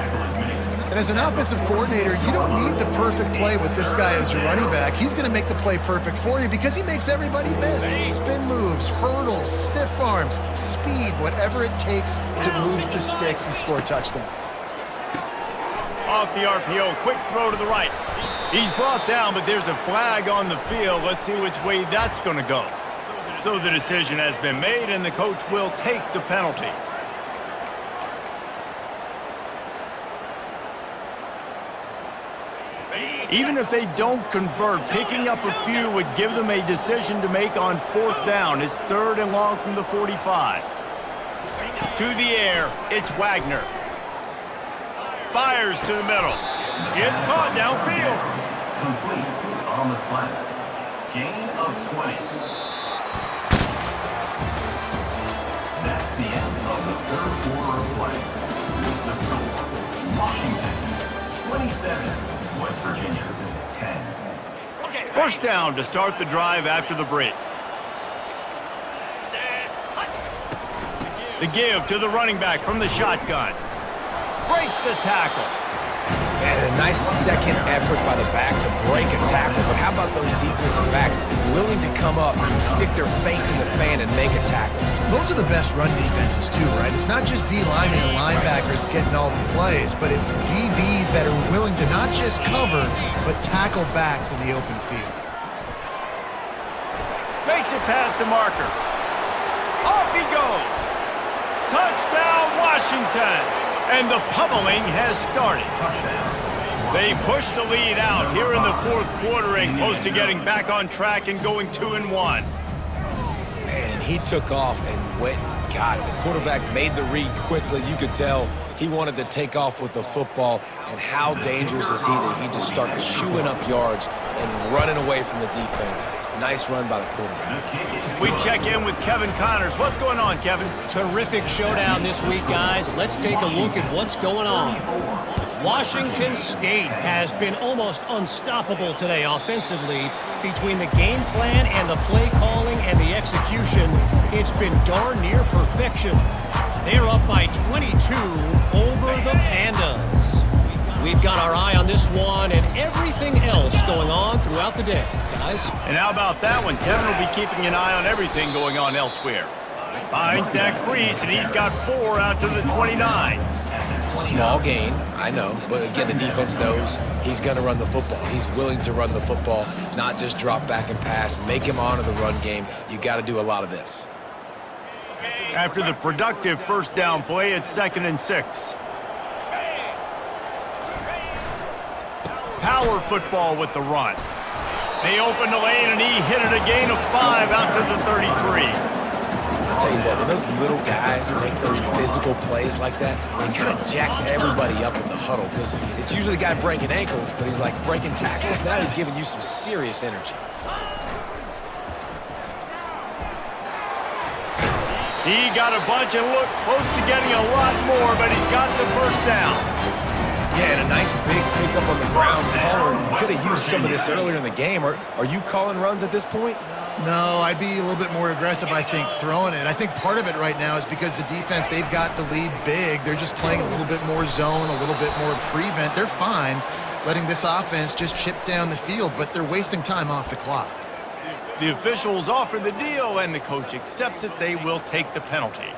And as an offensive coordinator, you don't need the perfect play with this guy as your running back. He's going to make the play perfect for you because he makes everybody miss. Spin moves, hurdles, stiff arms, speed, whatever it takes to move the sticks and score touchdowns. Off the RPO, quick throw to the right. He's brought down, but there's a flag on the field. Let's see which way that's going to go. So the decision has been made, and the coach will take the penalty. Even if they don't convert, picking up a few would give them a decision to make on 4th down. It's 3rd and long from the 45. To the air, it's Wagner. Fires to the middle. It's caught downfield. Complete on the slant. Gain of 20. That's the end of the 3rd quarter of play. The score, Washington 27, West Virginia 10. First down to start the drive after the break. The give to the running back from the shotgun. Breaks the tackle. And a nice second effort by the back to break a tackle. But how about those defensive backs willing to come up, stick their face in the fan, and make a tackle? Those are the best run defenses too, right? It's not just D linemen and linebackers getting all the plays, but it's DBs that are willing to not just cover, but tackle backs in the open field. Makes it past the marker. Off he goes. Touchdown, Washington. And the pummeling has started. They push the lead out here in the 4th quarter and close to getting back on track and going 2-1. Man, and he took off and went and got it. The quarterback made the read quickly. You could tell he wanted to take off with the football. And how dangerous is he that he just started chewing up yards and running away from the defense. Nice run by the quarterback. We check in with Kevin Connors. What's going on, Kevin? Terrific showdown this week, guys. Let's take a look at what's going on. Washington State has been almost unstoppable today offensively. Between the game plan and the play calling and the execution, it's been darn near perfection. They're up by 22 over the Pandas. We've got our eye on this one and everything else going on throughout the day, guys. And how about that one? Kevin will be keeping an eye on everything going on elsewhere. Finds that crease, and he's got 4 out to the 29. Small gain, I know, but again, the defense knows he's going to run the football. He's willing to run the football, not just drop back and pass, make him honor the run game. You got to do a lot of this. After the productive first down play, it's 2nd and 6. power football with the run. They opened the lane, and he hit it a gain of 5 out to the 33. I'll tell you what, when those little guys make those physical plays like that, it kind of jacks everybody up in the huddle because it's usually the guy breaking ankles, but he's like breaking tackles. Now he's giving you some serious energy. He got a bunch and looked close to getting a lot more, but he's got the first down. Yeah, and a nice big pickup on the ground. Caller could have used some of this earlier in the game. Are you calling runs at this point? No, I'd be a little bit more aggressive, I think, throwing it. I think part of it right now is because the defense, they've got the lead big. They're just playing a little bit more zone, a little bit more prevent. They're fine letting this offense just chip down the field, but they're wasting time off the clock. The officials offer the deal, and the coach accepts it. They will take the penalty.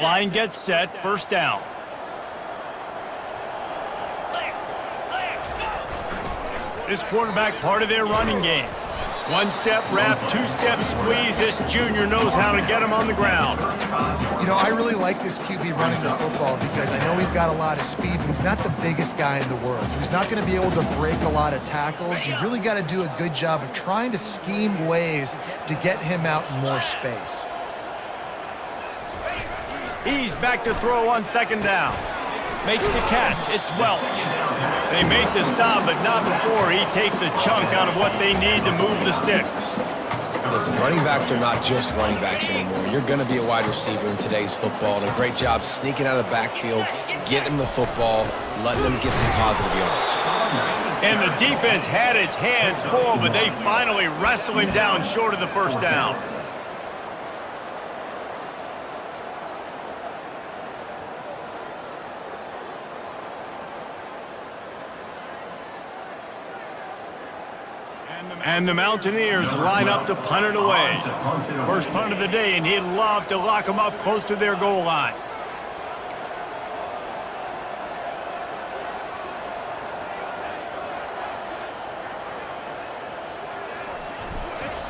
Line gets set, first down. This quarterback part of their running game. One-step wrap, two-step squeeze. This junior knows how to get him on the ground. You know, I really like this QB running the football because I know he's got a lot of speed, but he's not the biggest guy in the world. So he's not going to be able to break a lot of tackles. You really got to do a good job of trying to scheme ways to get him out in more space. He's back to throw on second down. Makes the catch. It's Welch. They make the stop, but not before he takes a chunk out of what they need to move the sticks. Listen, running backs are not just running backs anymore. You're going to be a wide receiver in today's football. And a great job sneaking out of the backfield, getting the football, letting them get some positive yards. And the defense had its hands full, but they finally wrestle him down short of the first down. And the Mountaineers line up to punt it away. First punt of the day, and he'd love to lock them up close to their goal line.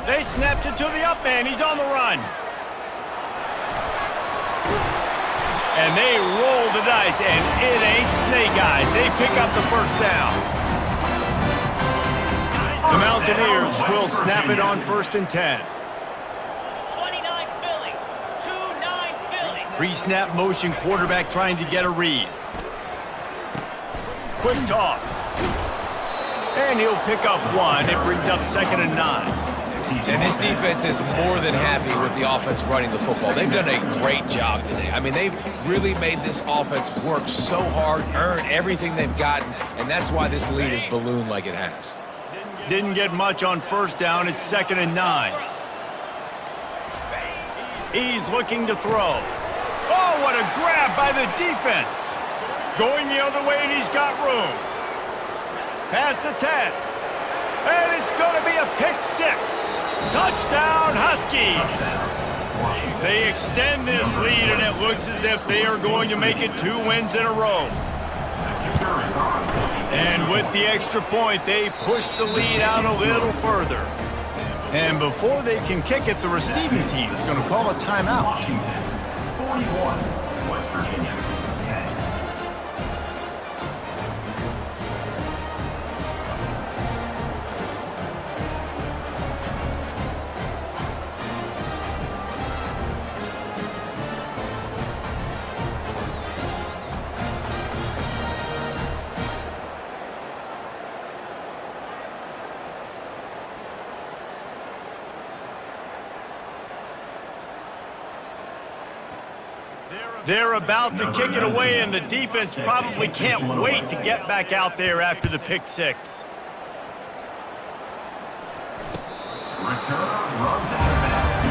They snapped it to the up man. He's on the run. And they roll the dice, and it ain't snake eyes. They pick up the first down. The Mountaineers will snap it on 1st and 10. 29 Philly. 2-9 Philly. Pre-snap motion, quarterback trying to get a read. Quick toss. And he'll pick up one. It brings up 2nd and 9. And this defense is more than happy with the offense running the football. They've done a great job today. I mean, they've really made this offense work so hard, earn everything they've gotten, and that's why this lead is ballooned like it has. Didn't get much on first down. It's 2nd and 9. He's looking to throw. Oh, what a grab by the defense. Going the other way, and he's got room. Past the 10. And it's going to be a pick 6. Touchdown, Huskies. They extend this lead, and it looks as if they are going to make it 2 wins in a row. And with the extra point, they push the lead out a little further. And before they can kick it, the receiving team is going to call a timeout. Washington, 41, West Virginia, 10. They're about to kick it away, and the defense probably can't wait to get back out there after the pick 6. Return runs out of bounds.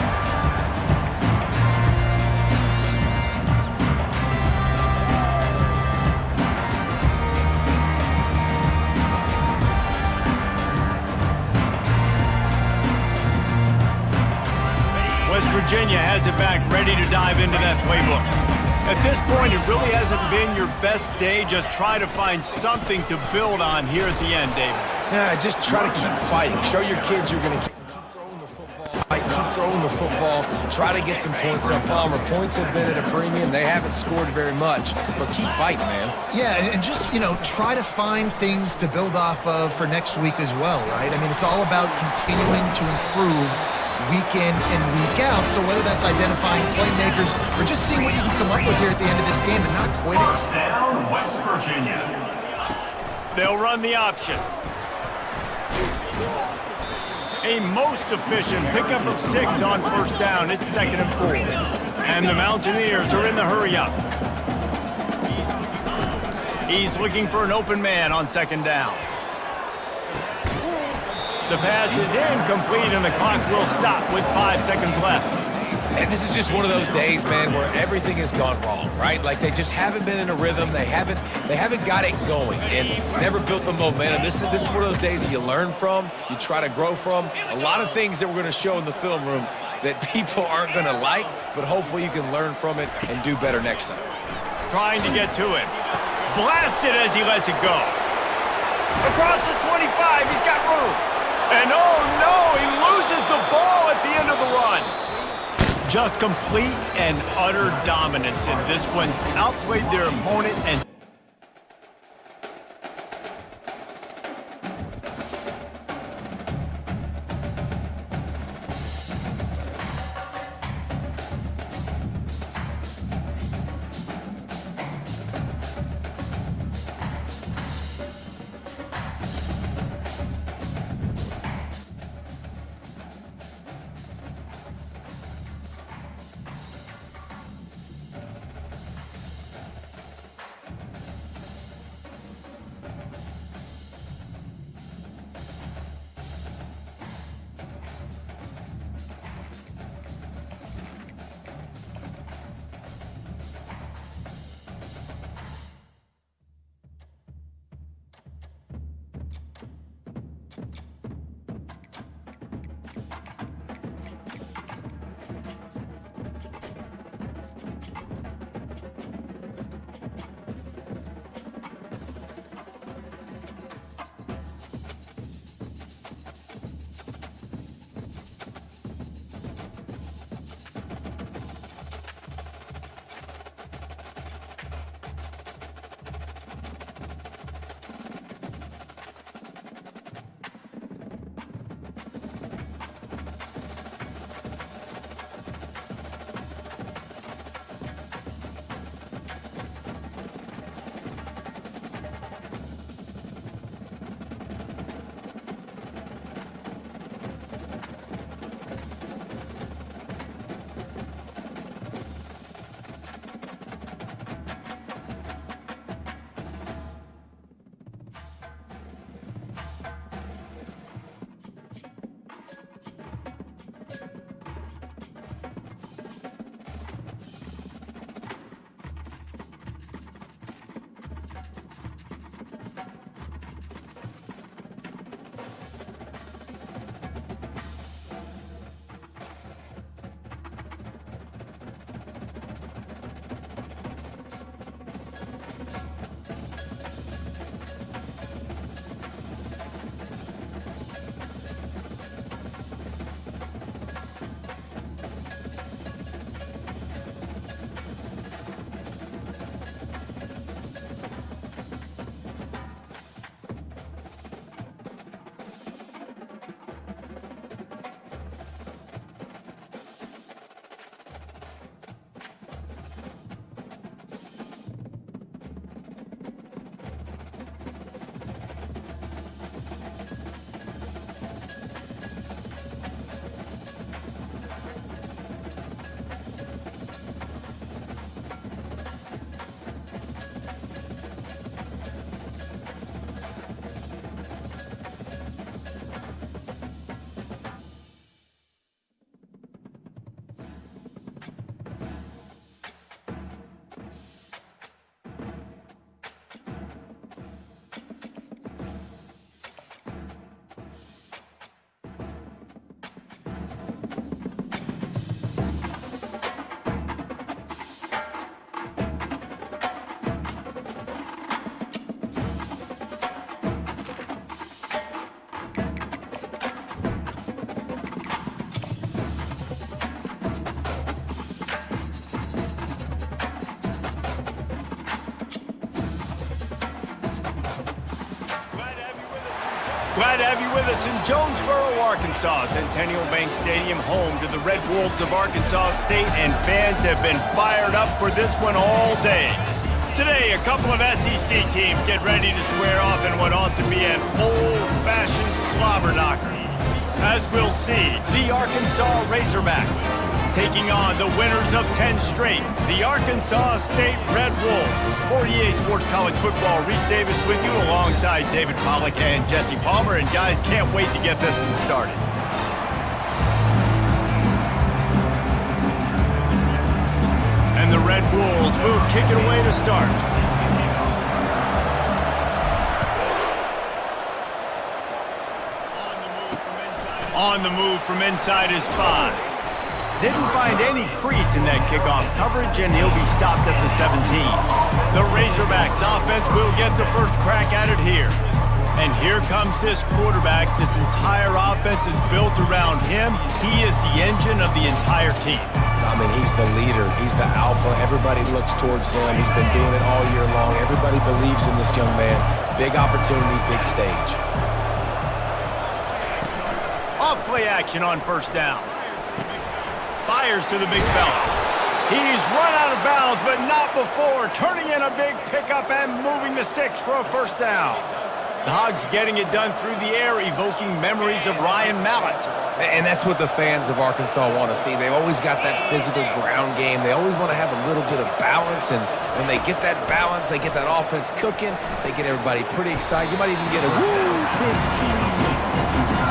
West Virginia has it back, ready to dive into that playbook. At this point, it really hasn't been your best day. Just try to find something to build on here at the end, David. Yeah, just try to keep fighting. Show your kids you're going to keep throwing game of football. Try to get some points up. Palmer, points have been at a premium. They haven't scored very much, but keep fighting, man. Yeah, and just, try to find things to build off of for next week as well, right? I mean, it's all about continuing to improve week in and week out. So whether that's identifying playmakers or just seeing what you can come up with here at the end of this game and not quitting. First down, West Virginia. They'll run the option. A most efficient pickup of 6 on first down. It's 2nd and 4. And the Mountaineers are in the hurry-up. He's looking for an open man on 2nd down. The pass is incomplete, and the clock will stop with 5 seconds left. And this is just one of those days, man, where everything has gone wrong, right? Like they just haven't been in a rhythm. They haven't got it going and never built the momentum. This is one of those days that you learn from, you try to grow from. A lot of things that we're going to show in the film room that people aren't going to like, but hopefully you can learn from it and do better next time. Trying to get to it. Blasted as he lets it go. Across the 25, he's got room. And oh no, he loses the ball at the end of the run. Just complete and utter dominance in this one. Outplayed their opponent and Glad to have you with us in Jonesboro, Arkansas. Centennial Bank Stadium, home to the Red Wolves of Arkansas State, and fans have been fired up for this one all day. Today, a couple of SEC teams get ready to square off in what ought to be an old-fashioned slobber knocker. As we'll see, the Arkansas Razorbacks taking on the winners of 10 straight, the Arkansas State Red Wolves. For EA Sports College Football, Reese Davis with you alongside David Pollack and Jesse Palmer. And guys, can't wait to get this one started. And the Red Wolves will kick it away to start. On the move from inside is 5. Didn't find any crease in that kickoff coverage, and he'll be stopped at the 17. The Razorbacks offense will get the first crack at it here. And here comes this quarterback. This entire offense is built around him. He is the engine of the entire team. I mean, he's the leader. He's the alpha. Everybody looks towards him. He's been doing it all year long. Everybody believes in this young man. Big opportunity, big stage. Off play action on first down. Fires to the big fella. He's run out of bounds, but not before turning in a big pickup and moving the sticks for a first down. The Hogs getting it done through the air, evoking memories of Ryan Mallett. And that's what the fans of Arkansas want to see. They've always got that physical ground game. They always want to have a little bit of balance, and when they get that balance, they get that offense cooking, they get everybody pretty excited. You might even get a woo, pig seed.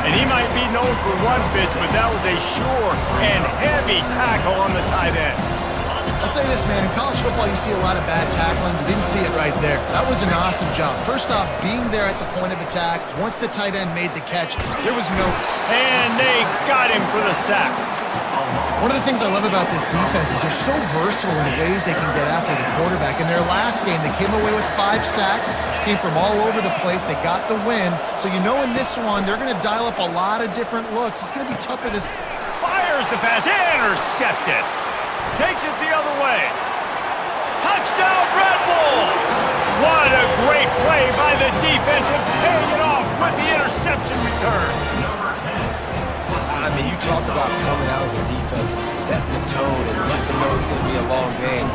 And he might be known for run fits, but that was a sure and heavy tackle on the tight end. I'll say this, man. In college football, you see a lot of bad tackling. You didn't see it right there. That was an awesome job. First off, being there at the point of attack. Once the tight end made the catch, there was no... And they got him for the sack. One of the things I love about this defense is they're so versatile in the ways they can get after the quarterback. In their last game, they came away with 5 sacks, came from all over the place. They got the win. So you know in this one, they're going to dial up a lot of different looks. It's going to be tough for this. Fires the pass, intercepted. Takes it the other way. Touchdown, Red Wolves! What a great play by the defense and paying it off with the interception return. I mean, you talk about coming out of the defense and setting the tone and letting them know it's going to be a long game.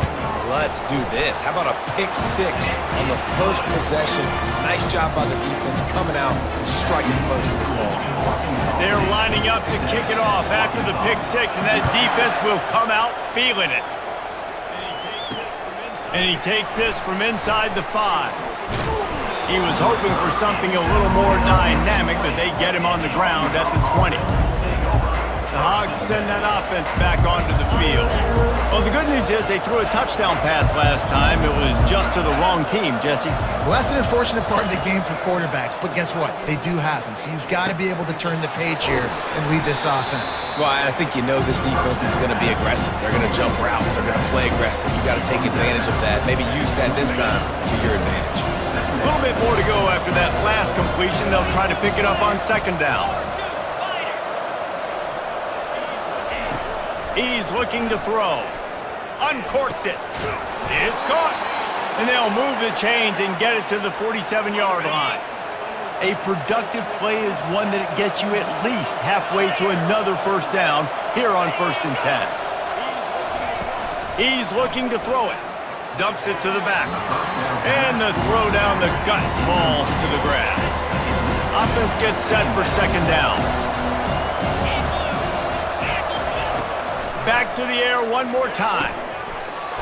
Let's do this. How about a pick 6 on the first possession? Nice job by the defense coming out and striking first in this ball game. They're lining up to kick it off after the pick 6, and that defense will come out feeling it. And he takes this from inside the 5. He was hoping for something a little more dynamic, but they get him on the ground at the 20. The Hogs send that offense back onto the field. Well, the good news is they threw a touchdown pass last time. It was just to the wrong team, Jesse. Well, that's an unfortunate part of the game for quarterbacks, but guess what? They do happen. So you've got to be able to turn the page here and lead this offense. Well, I think you know this defense is going to be aggressive. They're going to jump routes. They're going to play aggressive. You got to take advantage of that. Maybe use that this time to your advantage. A little bit more to go after that last completion. They'll try to pick it up on second down. He's looking to throw. Uncorks it. It's caught. And they'll move the chains and get it to the 47-yard line. A productive play is one that gets you at least halfway to another first down here on 1st and 10. He's looking to throw it. Dumps it to the back. And the throw down the gut falls to the grass. Offense gets set for second down. Back to the air one more time.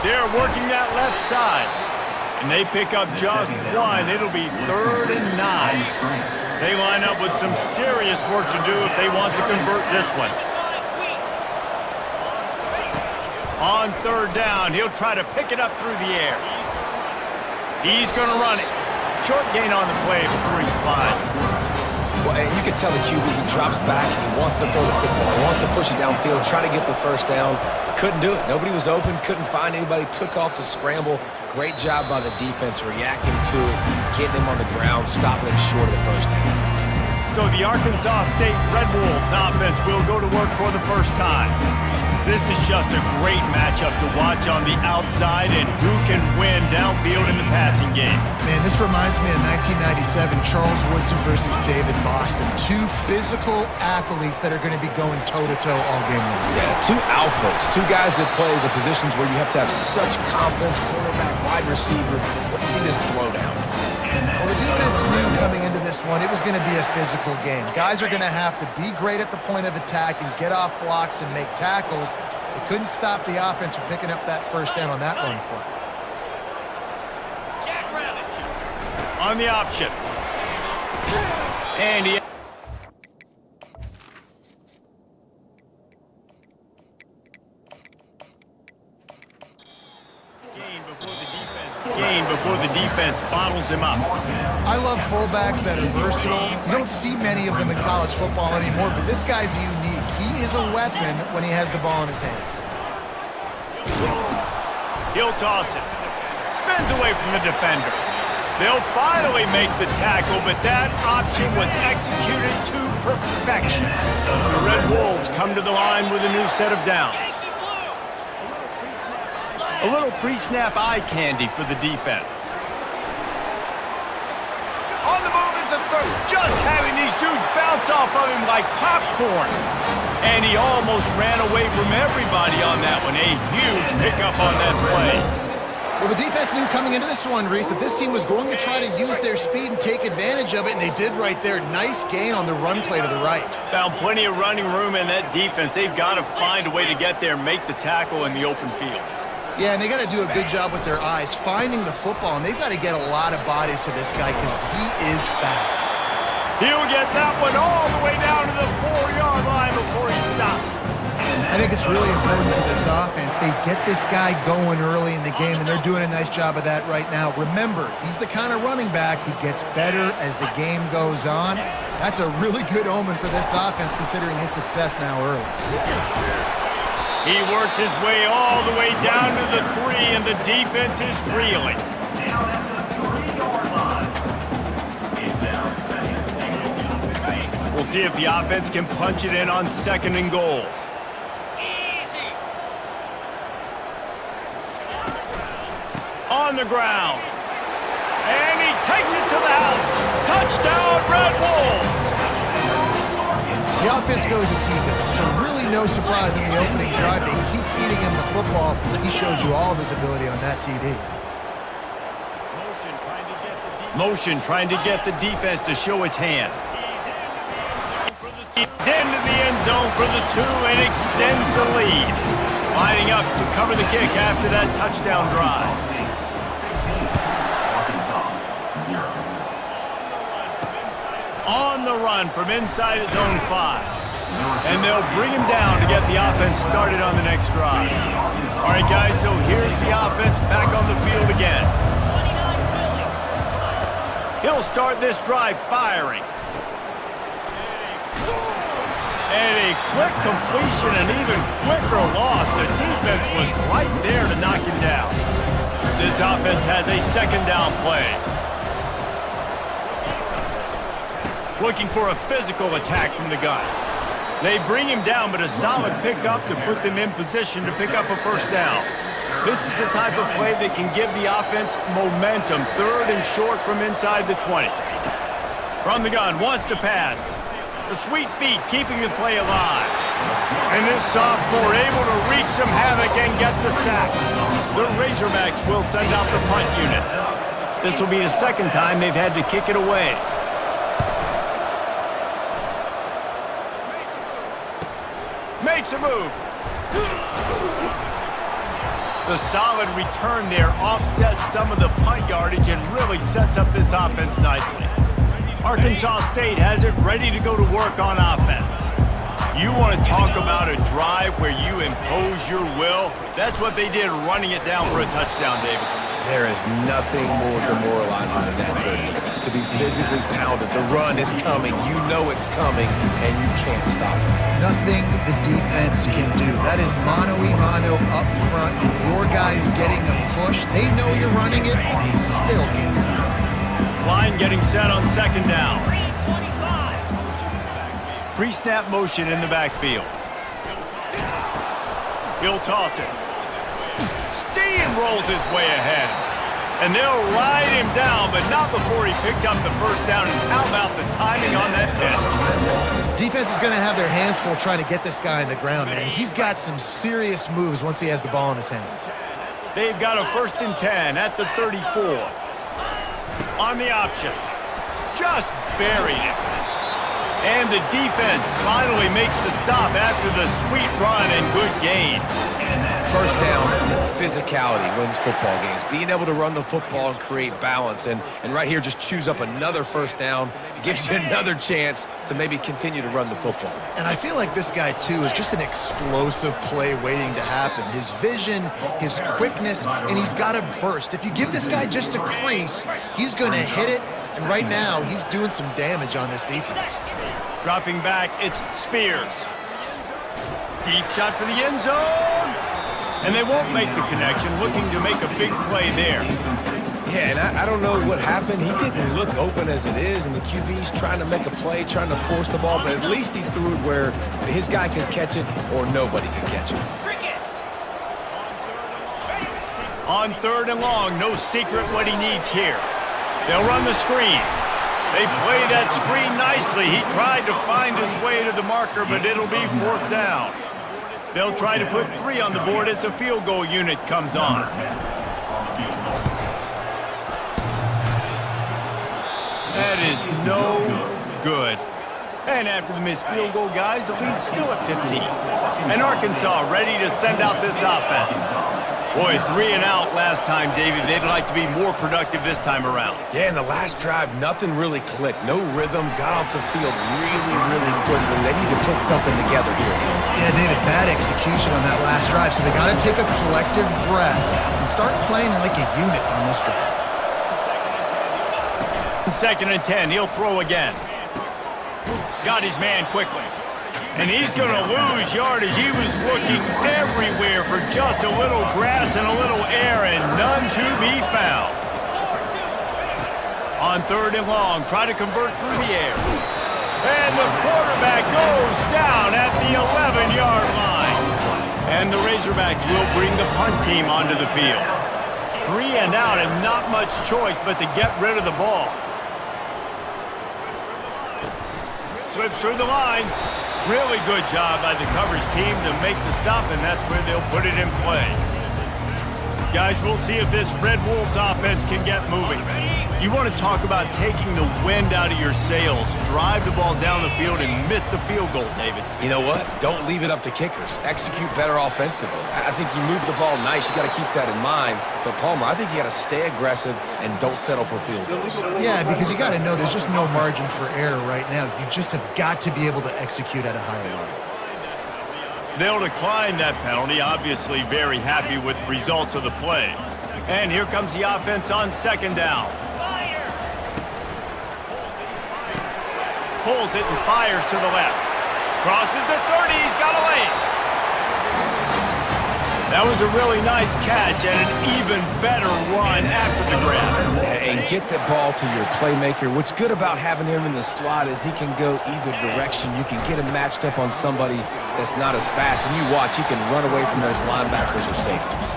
They're working that left side. And they pick up just one. It'll be 3rd and 9. They line up with some serious work to do if they want to convert this one. On 3rd down, he'll try to pick it up through the air. He's going to run it. Short gain on the play before he slides. Well, and you can tell the QB, he drops back, he wants to throw the football, he wants to push it downfield, try to get the first down. Couldn't do it. Nobody was open, couldn't find anybody, took off to scramble. Great job by the defense reacting to it, getting him on the ground, stopping him short of the first down. So the Arkansas State Red Wolves offense will go to work for the first time. This is just a great matchup to watch on the outside and who can win downfield in the passing game. Man, this reminds me of 1997, Charles Woodson versus David Boston. Two physical athletes that are going to be going toe-to-toe all game long. Yeah, two alphas, two guys that play the positions where you have to have such confidence, quarterback, wide receiver. Let's see this throwdown. Well, the defense knew coming into this one it was going to be a physical game. Guys are going to have to be great at the point of attack and get off blocks and make tackles. They couldn't stop the offense from picking up that first down on that run play. On the option. And he... Gain before the defense bottles him up. I love fullbacks that are versatile. You don't see many of them in college football anymore, but this guy's unique. He is a weapon when he has the ball in his hands. He'll toss it. Spins away from the defender. They'll finally make the tackle, but that option was executed to perfection. The Red Wolves come to the line with a new set of downs. A little pre-snap eye candy for the defense. On the move is the third. Just having these dudes bounce off of him like popcorn. And he almost ran away from everybody on that one. A huge pickup on that play. Well, the defense knew coming into this one, Reese, that this team was going to try to use their speed and take advantage of it, and they did right there. Nice gain on the run play to the right. Found plenty of running room in that defense. They've got to find a way to get there and make the tackle in the open field. Yeah, and they got to do a good job with their eyes, finding the football, and they've got to get a lot of bodies to this guy because he is fast. He'll get that one all the way down to the 4-yard line before he stops. I think it's really important for this offense. They get this guy going early in the game, and they're doing a nice job of that right now. Remember, he's the kind of running back who gets better as the game goes on. That's a really good omen for this offense, considering his success now early. He works his way all the way down to the 3, and the defense is reeling. Down at the 3-yard line. It's now second and goal. We'll see if the offense can punch it in on 2nd and goal. Easy. On the ground. And he takes it to the house. Touchdown, Red Wolves. The offense goes as he goes, so really no surprise in the opening drive. They keep feeding him the football. He showed you all of his ability on that TD. Motion trying to get the defense to show his hand. He's into the end zone for the 2 and extends the lead. Lining up to cover the kick after that touchdown drive. On the run from inside his own 5. And they'll bring him down to get the offense started on the next drive. All right, guys, so here's the offense back on the field again. He'll start this drive firing. And a quick completion, an even quicker loss. The defense was right there to knock him down. This offense has a 2nd down play. Looking for a physical attack from the guys. They bring him down, but a solid pickup to put them in position to pick up a 1st down. This is the type of play that can give the offense momentum. 3rd and short from inside the 20. From the gun, wants to pass. The sweet feet keeping the play alive. And this sophomore able to wreak some havoc and get the sack. The Razorbacks will send out the punt unit. This will be the 2nd time they've had to kick it away. Makes a move. The solid return there offsets some of the punt yardage and really sets up this offense nicely. Arkansas State has it ready to go to work on offense. You want to talk about a drive where you impose your will? That's what they did, running it down for a touchdown, David. There is nothing more demoralizing than that for a defense. To be physically pounded. The run is coming. You know it's coming, and you can't stop it. Nothing the defense can do. That is mano-a-mano up front. Your guys getting a push. They know you're running it, and they still can't stop it. Line getting set on 2nd down. Pre-snap motion in the backfield. He'll toss it. Steamrolls his way ahead. And they'll ride him down, but not before he picked up the first down. And how about the timing on that pitch? Defense is going to have their hands full trying to get this guy on the ground, man. He's got some serious moves once he has the ball in his hands. They've got a 1st and 10 at the 34. On the option. Just buried it. And the defense finally makes the stop after the sweet run and good gain. First down, physicality wins football games. Being able to run the football and create balance. And right here, just choose up another first down. Gives you another chance to maybe continue to run the football. And I feel like this guy, too, is just an explosive play waiting to happen. His vision, his quickness, and he's got a burst. If you give this guy just a crease, he's going to hit it. And right now, he's doing some damage on this defense. Dropping back, it's Spears. Deep shot for the end zone. And they won't make the connection, looking to make a big play there. Yeah, and I don't know what happened. He didn't look open as it is, and the QB's trying to make a play, trying to force the ball, but at least he threw it where his guy could catch it or nobody could catch it. On 3rd and long, no secret what he needs here. They'll run the screen. They play that screen nicely. He tried to find his way to the marker, but it'll be 4th down. They'll try to put 3 on the board as the field goal unit comes on. That is no good. And after the missed field goal, guys, the lead's still at 15. And Arkansas ready to send out this offense. Boy, 3 and out last time, David. They'd like to be more productive this time around. Yeah, in the last drive, nothing really clicked. No rhythm, got off the field really, really quickly. They need to put something together here. Yeah, David, bad execution on that last drive, so they got to take a collective breath and start playing like a unit on this drive. 2nd and 10, he'll throw again. Got his man quickly. And he's going to lose yardage. He was looking everywhere for just a little grass and a little air, and none to be found. On 3rd and long, try to convert through the air. And the quarterback goes down at the 11-yard line. And the Razorbacks will bring the punt team onto the field. 3 and out, and not much choice but to get rid of the ball. Slips through the line. Really good job by the coverage team to make the stop, and that's where they'll put it in play. Guys, we'll see if this Red Wolves offense can get moving. You want to talk about taking the wind out of your sails. Drive the ball down the field and miss the field goal, David. You know what? Don't leave it up to kickers. Execute better offensively. I think you move the ball nice. You got to keep that in mind. But, Palmer, I think you got to stay aggressive and don't settle for field goals. Yeah, because you got to know there's just no margin for error right now. You just have got to be able to execute at a higher level. They'll decline that penalty, obviously very happy with the results of the play. And here comes the offense on 2nd down. Pulls it and fires to the left. Crosses the 30, he's got a lane. That was a really nice catch and an even better run after the grab. And get the ball to your playmaker. What's good about having him in the slot is he can go either direction. You can get him matched up on somebody that's not as fast. And you watch, he can run away from those linebackers or safeties.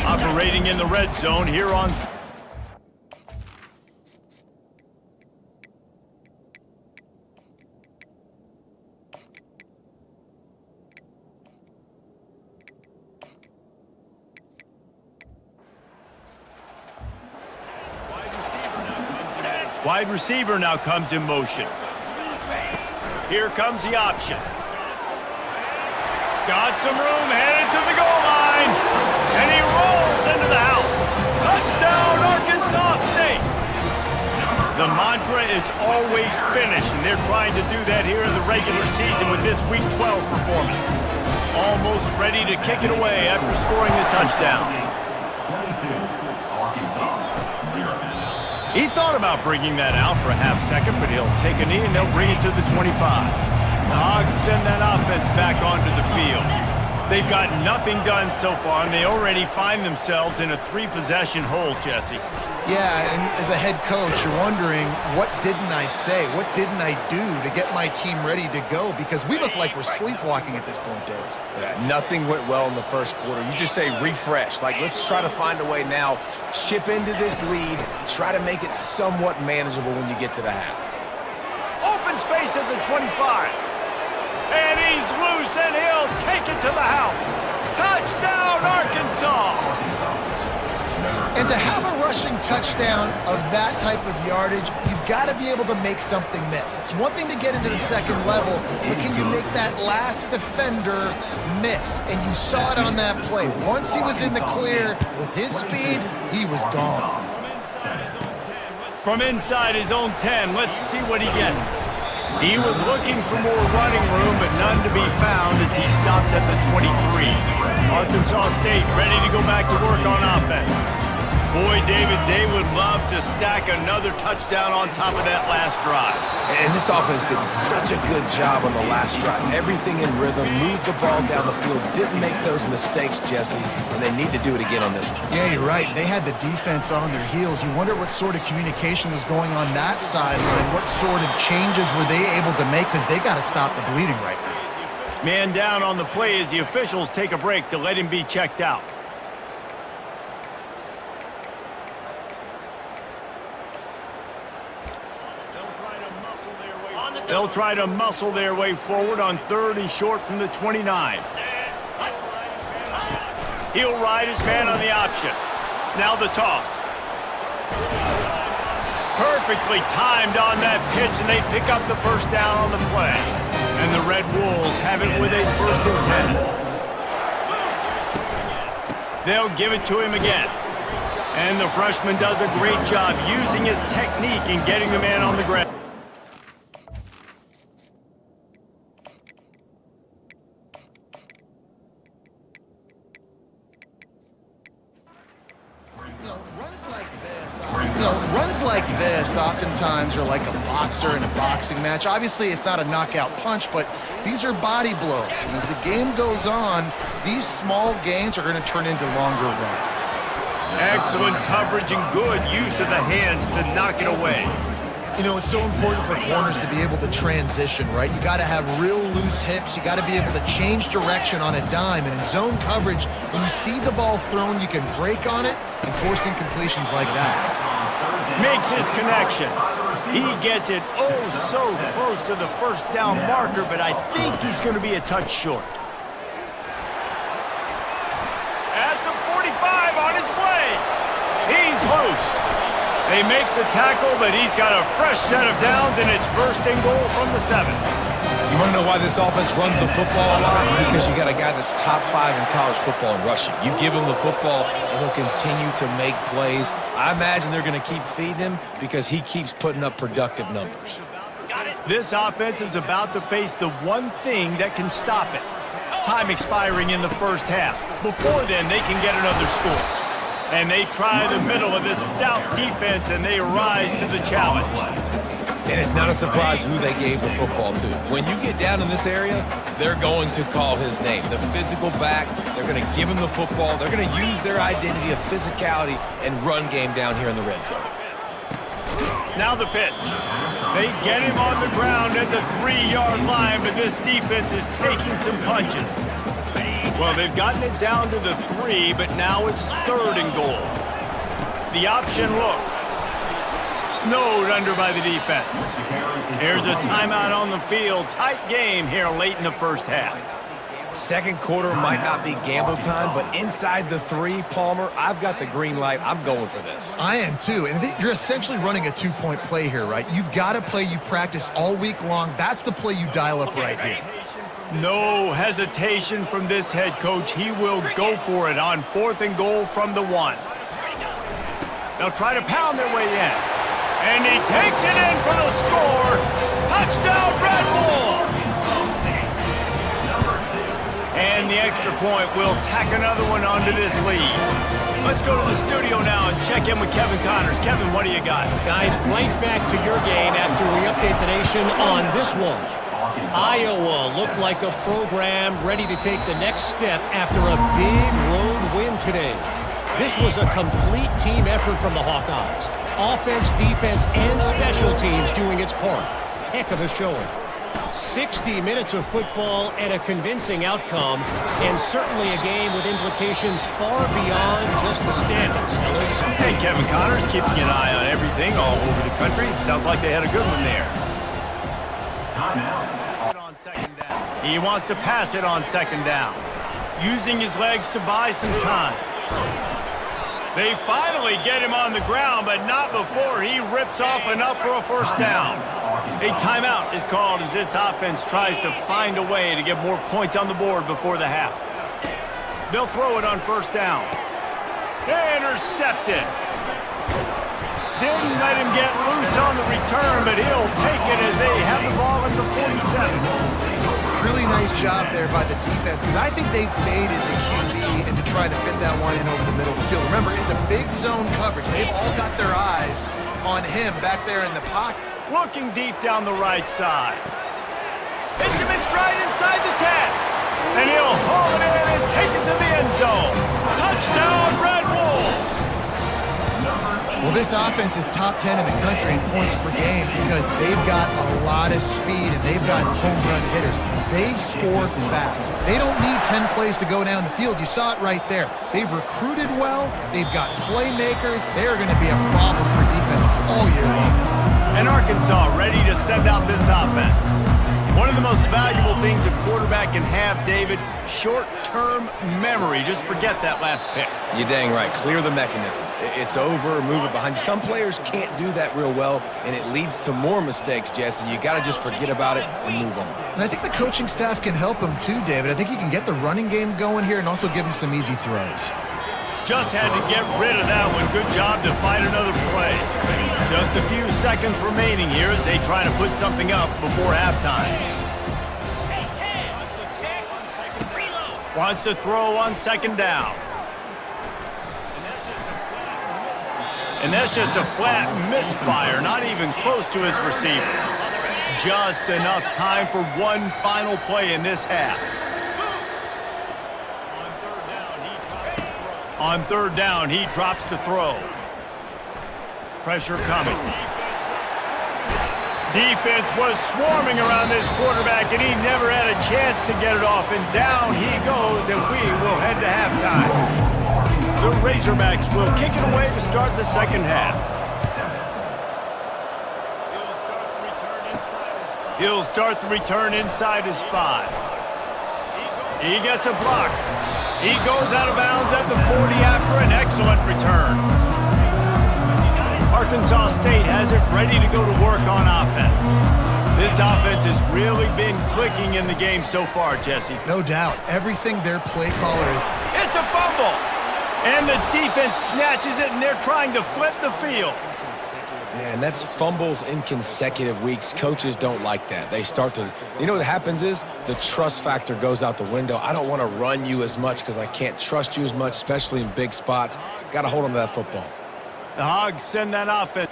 Operating in the red zone here on... Wide receiver now comes in motion. Here comes the option. Got some room, headed to the goal line. And he rolls into the house. Touchdown, Arkansas State. The mantra is always finish, and they're trying to do that here in the regular season with this Week 12 performance. Almost ready to kick it away after scoring the touchdown. He thought about bringing that out for a half second, but he'll take a knee and they'll bring it to the 25. The Hogs send that offense back onto the field. They've got nothing done so far, and they already find themselves in a 3-possession hole, Jesse. Yeah, and as a head coach, you're wondering, what didn't I say? What didn't I do to get my team ready to go? Because we look like we're sleepwalking at this point, Dave. Yeah, nothing went well in the first quarter. You just say refresh. Like, let's try to find a way now, chip into this lead, try to make it somewhat manageable when you get to the half. Open space at the 25. And he's loose, and he'll take it to the house. Touchdown, Arkansas! And to have a rushing touchdown of that type of yardage, you've got to be able to make something miss. It's one thing to get into the second level, but can you make that last defender miss? And you saw it on that play. Once he was in the clear with his speed, he was gone. From inside his own 10, let's see what he gets. He was looking for more running room, but none to be found as he stopped at the 23. Arkansas State ready to go back to work on offense. Boy, David, they would love to stack another touchdown on top of that last drive. And this offense did such a good job on the last drive. Everything in rhythm, moved the ball down the field, didn't make those mistakes, Jesse, and they need to do it again on this one. Yeah, you're right. They had the defense on their heels. You wonder what sort of communication was going on that sideline. What sort of changes were they able to make, because they got to stop the bleeding right now. Man down on the play as the officials take a break to let him be checked out. They'll try to muscle their way forward on 3rd and short from the 29. He'll ride his man on the option. Now the toss. Perfectly timed on that pitch, and they pick up the first down on the play. And the Red Wolves have it with a 1st and 10. They'll give it to him again. And the freshman does a great job using his technique and getting the man on the ground. Runs like this oftentimes are like a boxer in a boxing match. Obviously, it's not a knockout punch, but these are body blows. And as the game goes on, these small gains are going to turn into longer runs. Excellent coverage and good use of the hands to knock it away. You know, it's so important for corners to be able to transition, right? You got to have real loose hips. You got to be able to change direction on a dime. And in zone coverage, when you see the ball thrown, you can break on it and force incompletions like that. Makes his connection. He gets it oh so close to the first down marker, but I think he's going to be a touch short. At the 45 on his way. He's loose. They make the tackle, but he's got a fresh set of downs, and it's 1st and goal from the 7. You want to know why this offense runs the football a lot? Because you got a guy that's top 5 in college football in rushing. You give him the football, and he'll continue to make plays. I imagine they're going to keep feeding him because he keeps putting up productive numbers. This offense is about to face the one thing that can stop it. Time expiring in the first half. Before then, they can get another score. And they try the middle of this stout defense, and they rise to the challenge. And it's not a surprise who they gave the football to. When you get down in this area, they're going to call his name. The physical back, they're going to give him the football. They're going to use their identity of physicality and run game down here in the red zone. Now the pitch. They get him on the ground at the 3-yard line, but this defense is taking some punches. Well, they've gotten it down to the 3, but now it's 3rd and goal. The option look. Snowed under by the defense. Here's a timeout on the field. Tight game here late in the first half. Second quarter might not be gamble time, but inside the 3, Palmer, I've got the green light. I'm going for this. I am too. And you're essentially running a 2-point play here, right? You've got a play you practice all week long. That's the play you dial up right here. No hesitation from this head coach. He will go for it on 4th and goal from the 1. They'll try to pound their way in. And he takes it in for the score. Touchdown, Red Wolves! And the extra point will tack another one onto this lead. Let's go to the studio now and check in with Kevin Connors. Kevin, what do you got? Guys, right back to your game after we update the nation on this one. Iowa looked like a program ready to take the next step after a big road win today. This was a complete team effort from the Hawkeyes. Offense, defense, and special teams doing its part. Heck of a showing. 60 minutes of football and a convincing outcome, and certainly a game with implications far beyond just the standings, fellas. And Kevin Connor's keeping an eye on everything all over the country. Sounds like they had a good one there. On second down. He wants to pass it on second down, using his legs to buy some time. They finally get him on the ground, but not before he rips off enough for a first down. A timeout is called as this offense tries to find a way to get more points on the board before the half. They'll throw it on first down. Intercepted. Didn't let him get loose on the return, but he'll take it as they have the ball at the 47. Really nice job there by the defense, because I think they baited the QB into trying to fit that one in over the middle of the field. Remember, it's a big zone coverage. They've all got their eyes on him back there in the pocket. Looking deep down the right side. Hits him in stride inside the 10. And he'll haul it in and take it to the end zone. Touchdown, Red Wolves! Well, this offense is top 10 in the country in points per game because they've got a lot of speed and they've got home run hitters. They score fast. They don't need 10 plays to go down the field. You saw it right there. They've recruited well. They've got playmakers. They're going to be a problem for defenses all year long. And Arkansas ready to send out this offense. One of the most valuable things a quarterback can have, David, short-term memory. Just forget that last pick. You're dang right. Clear the mechanism. It's over, move it behind you. Some players can't do that real well, and it leads to more mistakes, Jesse. You got to just forget about it and move on. And I think the coaching staff can help him too, David. I think he can get the running game going here and also give him some easy throws. Just had to get rid of that one. Good job to fight another play. Just a few seconds remaining here as they try to put something up before halftime. Wants to throw on second down. And that's just a flat misfire, not even close to his receiver. Just enough time for one final play in this half. On third down, he drops to throw. Pressure coming. Defense was swarming around this quarterback, and he never had a chance to get it off. And down he goes, and we will head to halftime. The Razorbacks will kick it away to start the second half. He'll start the return inside his 5. He gets a block. He goes out of bounds at the 40 after an excellent return. Arkansas State has it ready to go to work on offense. This offense has really been clicking in the game so far, Jesse. No doubt. Everything their play caller is. It's a fumble! And the defense snatches it, and they're trying to flip the field. Man, that's fumbles in consecutive weeks. Coaches don't like that. They start to, you know what happens is the trust factor goes out the window. I don't want to run you as much because I can't trust you as much, especially in big spots. Got to hold on to that football. The Hogs send that offense.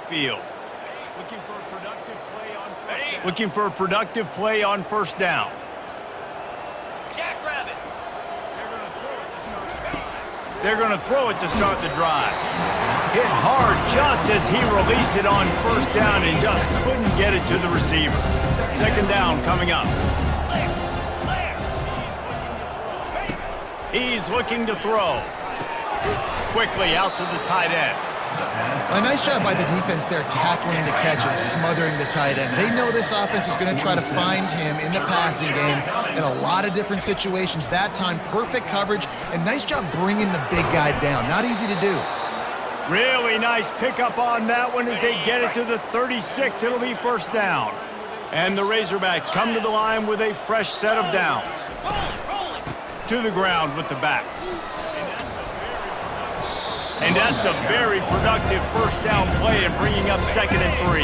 Field. Looking for a productive play on first down. Looking for a productive play on first down. Jackrabbit. They're going to throw it to start the drive. Hit hard just as he released it on first down and just couldn't get it to the receiver. Second down coming up. He's looking to throw. Quickly out to the tight end. A nice job by the defense there, tackling the catch and smothering the tight end. They know this offense is going to try to find him in the passing game in a lot of different situations. That time, perfect coverage, and nice job bringing the big guy down. Not easy to do. Really nice pickup on that one as they get it to the 36. It'll be first down. And the Razorbacks come to the line with a fresh set of downs. To the ground with the back. And that's a very productive first down play and bringing up 2nd and 3.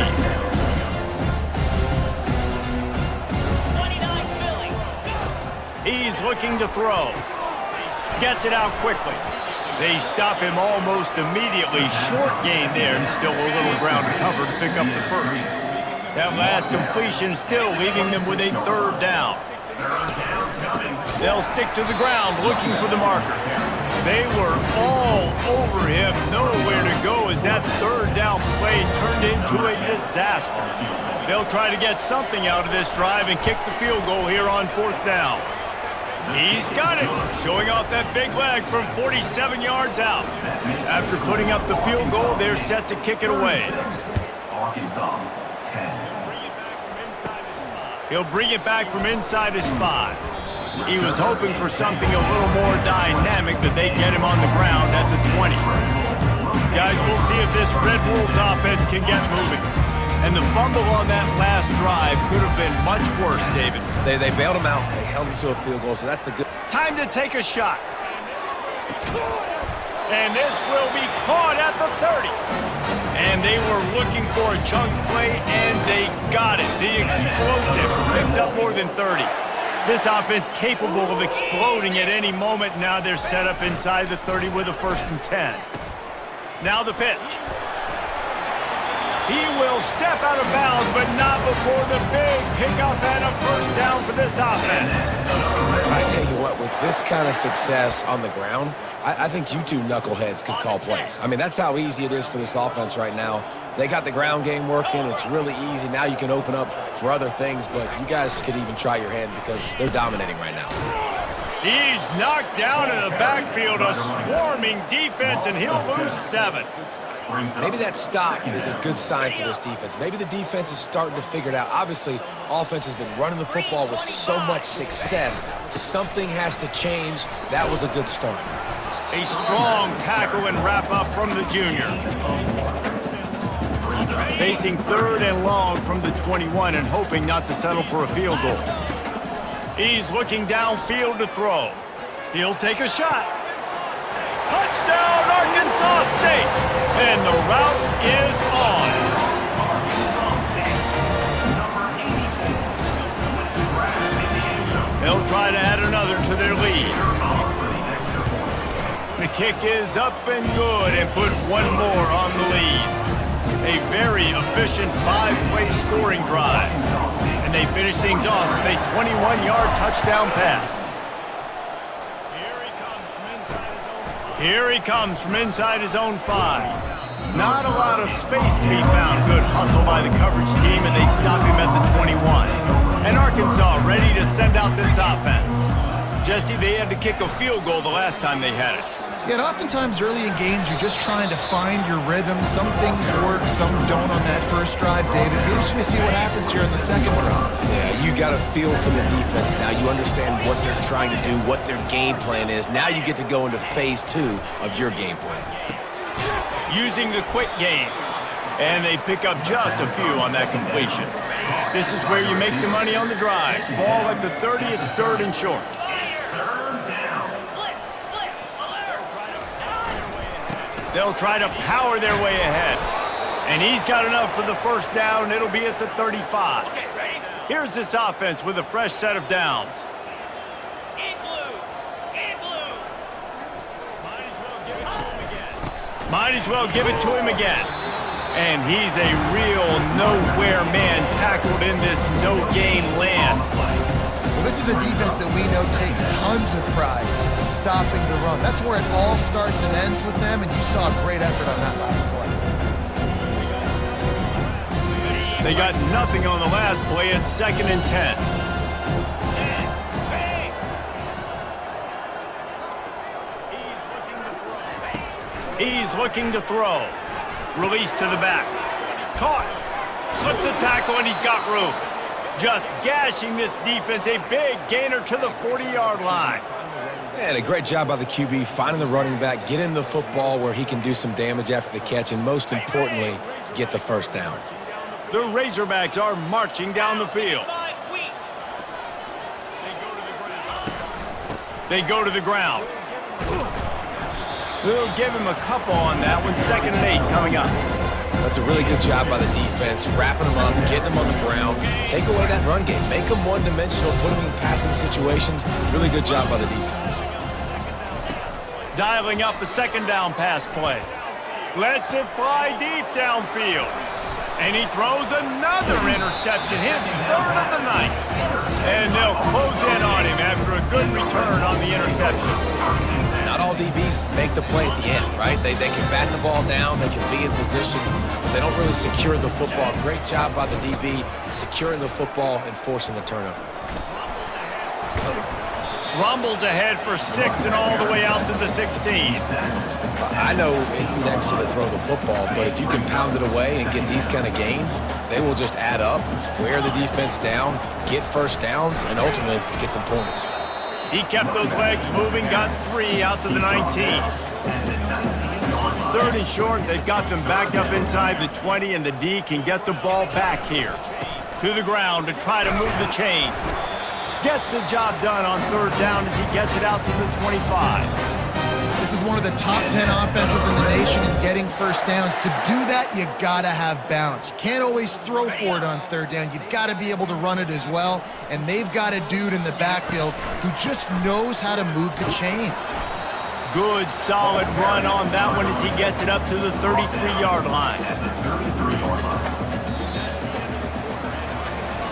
He's looking to throw. Gets it out quickly. They stop him almost immediately. Short gain there, and still a little ground to cover to pick up the first. That last completion still leaving them with a third down. They'll stick to the ground looking for the marker. They were all over him. Nowhere to go as that third down play turned into a disaster. They'll try to get something out of this drive and kick the field goal here on fourth down. He's got it, showing off that big leg from 47 yards out. After putting up the field goal, they're set to kick it away. Arkansas, 10. He'll bring it back from inside his 5. He was hoping for something a little more dynamic, but they get him on the ground at the 20. Guys, we'll see if this Red Wolves offense can get moving. And the fumble on that last drive could have been much worse, David. They bailed him out. They held him to a field goal, so that's the good. Time to take a shot. And this will be caught at the 30. And they were looking for a chunk play, and they got it. The explosive picks up more than 30. This offense capable of exploding at any moment. Now they're set up inside the 30 with a 1st and 10. Now the pitch. He will step out of bounds, but not before the big pickup and a first down for this offense. I tell you what, with this kind of success on the ground, I think you two knuckleheads could call plays. I mean, that's how easy it is for this offense right now. They got the ground game working. It's really easy. Now you can open up for other things, but you guys could even try your hand because they're dominating right now. He's knocked down in the backfield, a swarming defense, and he'll lose 7. Maybe that stop is a good sign for this defense. Maybe the defense is starting to figure it out. Obviously, offense has been running the football with so much success. Something has to change. That was a good start. A strong tackle and wrap-up from the junior. Facing 3rd and long from the 21 and hoping not to settle for a field goal. He's looking downfield to throw. He'll take a shot. Touchdown, Arkansas State! And the route is on. They'll try to add another to their lead. The kick is up and good and put one more on the lead. A very efficient 5-play scoring drive. And they finish things off with a 21-yard touchdown pass. Here he comes from inside his own 5. Not a lot of space to be found. Good hustle by the coverage team, and they stop him at the 21. And Arkansas ready to send out this offense. Jesse, they had to kick a field goal the last time they had it. Yeah, and oftentimes early in games, you're just trying to find your rhythm. Some things work, some don't on that first drive, David. Be interesting to see what happens here in the second drive. Yeah, you got a feel for the defense now. You understand what they're trying to do, what their game plan is. Now you get to go into phase 2 of your game plan. Using the quick game. And they pick up just a few on that completion. This is where you make the money on the drives. Ball at the 30, it's 3rd and short. They'll try to power their way ahead. And he's got enough for the first down. It'll be at the 35. Here's this offense with a fresh set of downs. Might as well give it to him again. And he's a real nowhere man tackled in this no-gain land. Well, this is a defense that we know takes tons of pride stopping the run. That's where it all starts and ends with them, and you saw a great effort on that last play. They got nothing on the last play. It's 2nd and 10. He's looking to throw. Release to the back. Caught. Slips a tackle, and he's got room. Just gashing this defense. A big gainer to the 40-yard line. And a great job by the QB finding the running back, getting the football where he can do some damage after the catch, and most importantly, get the first down. The Razorbacks are marching down the field. They go to the ground. We'll give him a couple on that one. 2nd and 8 coming up. That's a really good job by the defense, wrapping them up, getting them on the ground, take away that run game, make them one-dimensional, put them in passing situations. Really good job by the defense. Dialing up a second down pass play. Lets it fly deep downfield. And he throws another interception, his third of the night. And they'll close in on him after a good return on the interception. Not all DBs make the play at the end, right? They can bat the ball down, they can be in position, but they don't really secure the football. Great job by the DB securing the football and forcing the turnover. Rumbles ahead for 6 and all the way out to the 16. I know it's sexy to throw the football, but if you can pound it away and get these kind of gains, they will just add up, wear the defense down, get first downs, and ultimately get some points. He kept those legs moving, got 3 out to the 19. Third and short, they've got them backed up inside the 20, and the D can get the ball back here. To the ground to try to move the chains. Gets the job done on third down as he gets it out to the 25. This is one of the top 10 offenses in the nation in getting first downs. To do that, you gotta have balance. You can't always throw for it on third down. You've got to be able to run it as well. And they've got a dude in the backfield who just knows how to move the chains. Good, solid run on that one as he gets it up to the 33-yard line.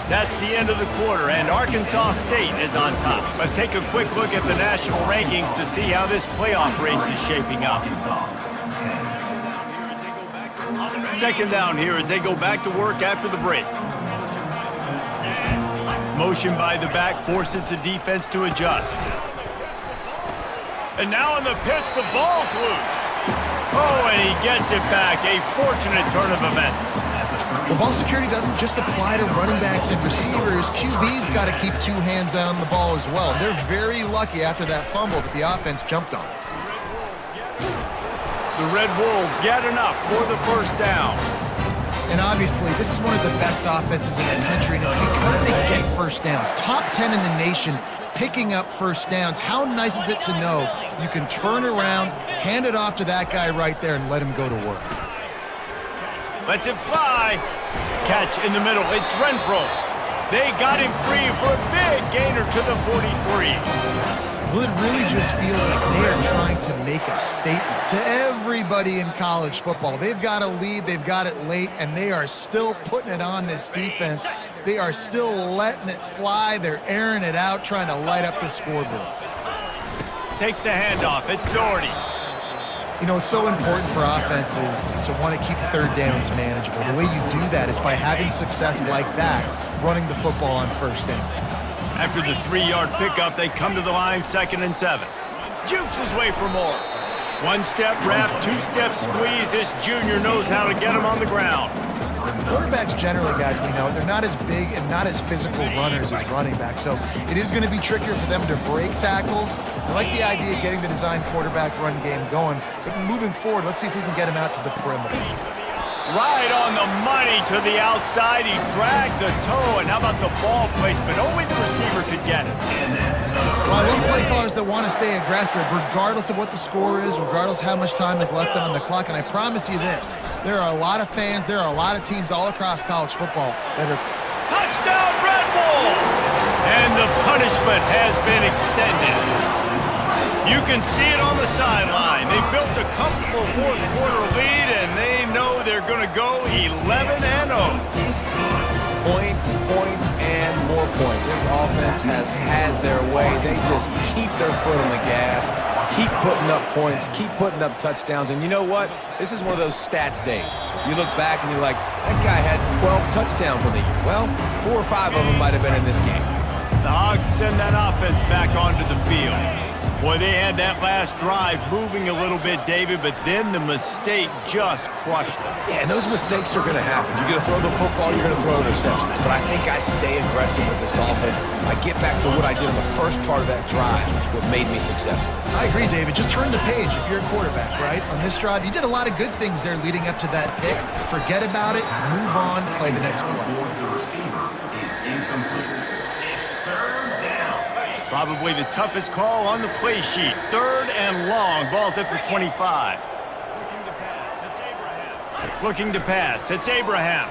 That's the end of the quarter, and Arkansas State is on top. Let's take a quick look at the national rankings to see how this playoff race is shaping up. Second down here as they go back to work after the break. Motion by the back forces the defense to adjust. And now on the pitch, the ball's loose. Oh, and he gets it back. A fortunate turn of events. Well, ball security doesn't just apply to running backs and receivers. QB's got to keep 2 hands on the ball as well. They're very lucky after that fumble that the offense jumped on. The Red Wolves get enough for the first down. And obviously, this is one of the best offenses in the country, and it's because they get first downs. Top 10 in the nation picking up first downs. How nice is it to know you can turn around, hand it off to that guy right there, and let him go to work. Lets it fly. Catch in the middle. It's Renfro. They got him free for a big gainer to the 43. Well, it really just feels like they are trying to make a statement to everybody in college football. They've got a lead, they've got it late, and they are still putting it on this defense. They are still letting it fly. They're airing it out, trying to light up the scoreboard. Takes the handoff. It's Doherty. You know, it's so important for offenses to want to keep third downs manageable. The way you do that is by having success like that, running the football on first down. After the 3-yard pickup, they come to the line, 2nd and 7. Jukes his way for more. 1-step wrap, 2-step squeeze. This junior knows how to get him on the ground. Quarterbacks generally, guys, we know, they're not as big and not as physical runners as running backs, so it is going to be trickier for them to break tackles. I like the idea of getting the design quarterback run game going, but moving forward, let's see if we can get him out to the perimeter. Right on the money to the outside. He dragged the toe, and how about the ball placement? Only the receiver could get it. Well, I love play callers that want to stay aggressive, regardless of what the score is, regardless how much time is left on the clock. And I promise you this, there are a lot of fans, there are a lot of teams all across college football that are... Touchdown, Red Wolves! And the punishment has been extended. You can see it on the sideline. They built a comfortable fourth-quarter lead, and they know they're going to go 11-0. Points, points, and more points. This offense has had their way. They just keep their foot on the gas, keep putting up points, keep putting up touchdowns. And you know what? This is one of those stats days. You look back and you're like, that guy had 12 touchdowns on the year. Well, 4 or 5 of them might have been in this game. The Hogs send that offense back onto the field. Boy, they had that last drive moving a little bit, David, but then the mistake just crushed them. Yeah, and those mistakes are going to happen. You're going to throw the football, you're going to throw interceptions. But I think I stay aggressive with this offense. I get back to what I did in the first part of that drive, what made me successful. I agree, David. Just turn the page if you're a quarterback, right? On this drive, you did a lot of good things there leading up to that pick. Forget about it, move on, play the next play. The receiver is incomplete. Probably the toughest call on the play sheet. 3rd and long. Ball's at the 25. looking to pass. It's Abraham.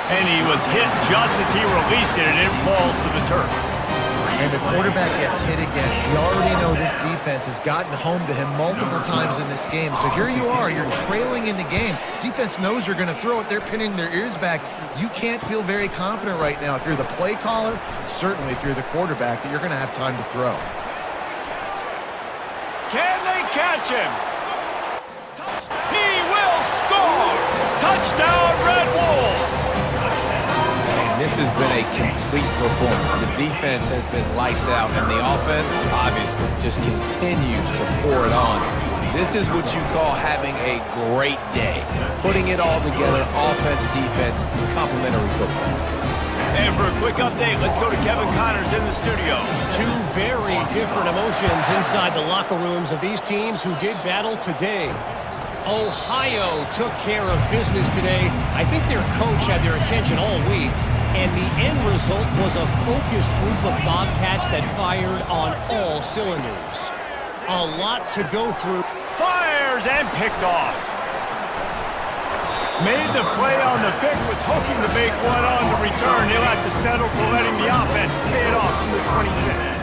And he was hit just as he released it, and it falls to the turf. And the quarterback gets hit again. We already know this defense has gotten home to him multiple times in this game. So here you are, you're trailing in the game. Defense knows you're going to throw it. They're pinning their ears back. You can't feel very confident right now if you're the play caller, certainly if you're the quarterback, that you're going to have time to throw. Can they catch him? He will score! Touchdown, Red Wolves! Man, this has been a complete performance. The defense has been lights out, and the offense, obviously, just continues to pour it on. This is what you call having a great day. Putting it all together, offense, defense, complementary football. And for a quick update, let's go to Kevin Connors in the studio. Two very different emotions inside the locker rooms of these teams who did battle today. Ohio took care of business today. I think their coach had their attention all week, and the end result was a focused group of Bobcats that fired on all cylinders. A lot to go through. Fires and picked off. Made the play on the pick, was hoping to make one on the return. He'll have to settle for letting the offense pay it off from the 26.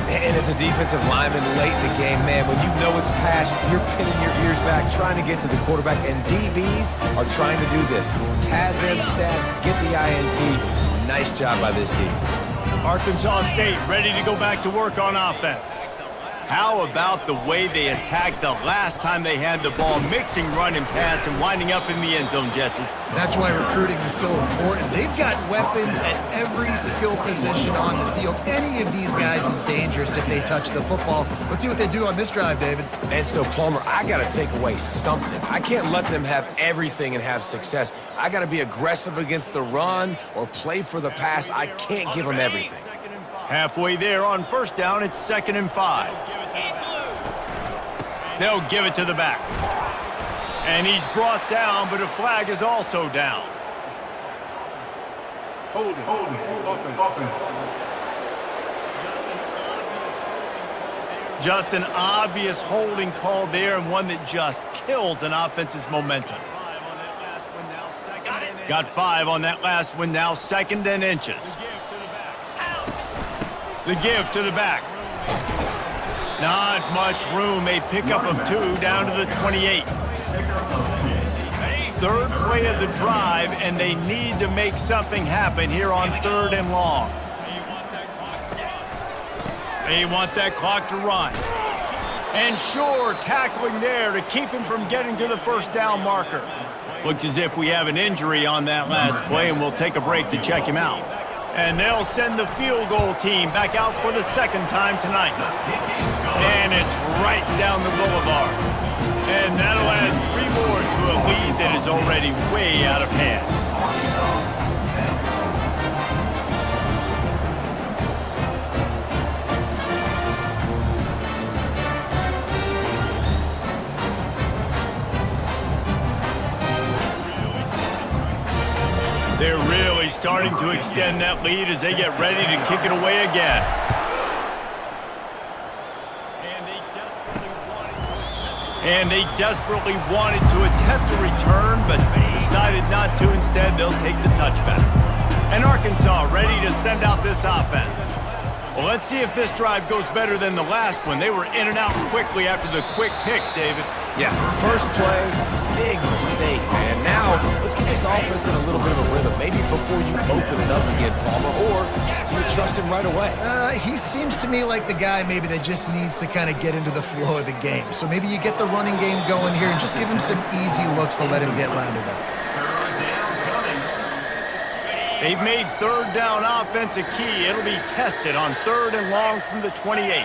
And as a defensive lineman late in the game, man, when you know it's pass, you're pinning your ears back, trying to get to the quarterback, and DBs are trying to do this. Pad them stats, get the INT. Nice job by this team. Arkansas State ready to go back to work on offense. How about the way they attacked the last time they had the ball, mixing run and pass and winding up in the end zone, Jesse? That's why recruiting is so important. They've got weapons at every skill position on the field. Any of these guys is dangerous if they touch the football. Let's see what they do on this drive, David. And so, Palmer, I got to take away something. I can't let them have everything and have success. I got to be aggressive against the run or play for the pass. I can't give them everything. Halfway there on first down, it's 2nd and 5. They'll give it to the back. And he's brought down, but a flag is also down. Hold it, offense. Just an obvious holding call there, and one that just kills an offense's momentum. Got 5 on that last one, now 2nd and inches. The give to the back. Not much room, a pickup of 2 down to the 28. Third play of the drive, and they need to make something happen here on 3rd and long. They want that clock to run. And sure, tackling there to keep him from getting to the first down marker. Looks as if we have an injury on that last play, and we'll take a break to check him out. And they'll send the field goal team back out for the 2nd time tonight. And it's right down the boulevard. And that'll add 3 more to a lead that is already way out of hand. They're really starting to extend that lead as they get ready to kick it away again. And they desperately wanted to attempt a return, but decided not to. Instead, they'll take the touchback. And Arkansas ready to send out this offense. Well, let's see if this drive goes better than the last one. They were in and out quickly after the quick pick, David. Yeah, first play, big mistake, man. Now, let's get this offense in a little bit of a rhythm. Maybe before you open it up again, Palmer, or do you trust him right away? He seems to me like the guy maybe that just needs to kind of get into the flow of the game. So maybe you get the running game going here and just give him some easy looks to let him get landed up. They've made 3rd down offense a key. It'll be tested on 3rd and long from the 28.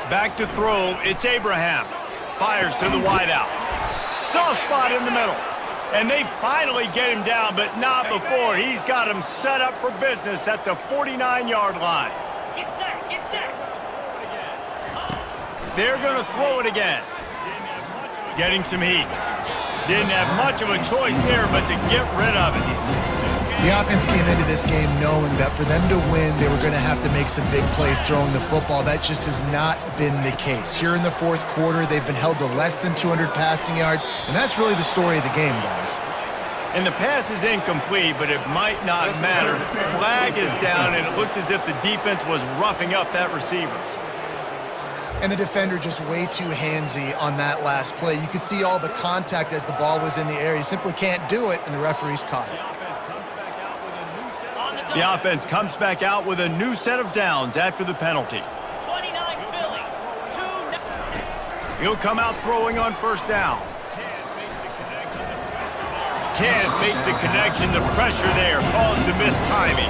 Back to throw, it's Abraham. Fires to the wideout. Soft spot in the middle. And they finally get him down, but not before. He's got him set up for business at the 49-yard line. Get set. They're going to throw it again. Getting some heat. Didn't have much of a choice there, but to get rid of it. The offense came into this game knowing that for them to win, they were going to have to make some big plays throwing the football. That just has not been the case. Here in the fourth quarter, they've been held to less than 200 passing yards, and that's really the story of the game, guys. And the pass is incomplete, but it might not matter. Flag is down, and it looked as if the defense was roughing up that receiver. And the defender just way too handsy on that last play. You could see all the contact as the ball was in the air. He simply can't do it, and the referee's caught it. The offense comes back out with a new set of downs after the penalty. 29 Philly. 2. He'll come out throwing on first down. Can't make the connection. The pressure there caused the missed timing.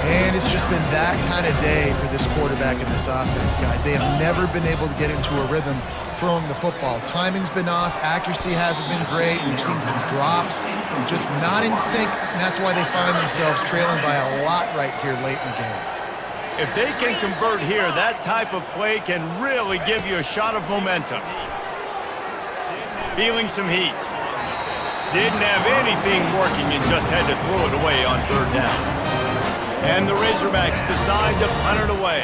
And it's just been that kind of day for this quarterback and this offense, guys. They have never been able to get into a rhythm throwing the football. Timing's been off. Accuracy hasn't been great. We've seen some drops, just not in sync, and that's why they find themselves trailing by a lot right here late in the game. If they can convert here, that type of play can really give you a shot of momentum. Feeling some heat. Didn't have anything working and just had to throw it away on third down. And the Razorbacks decide to punt it away.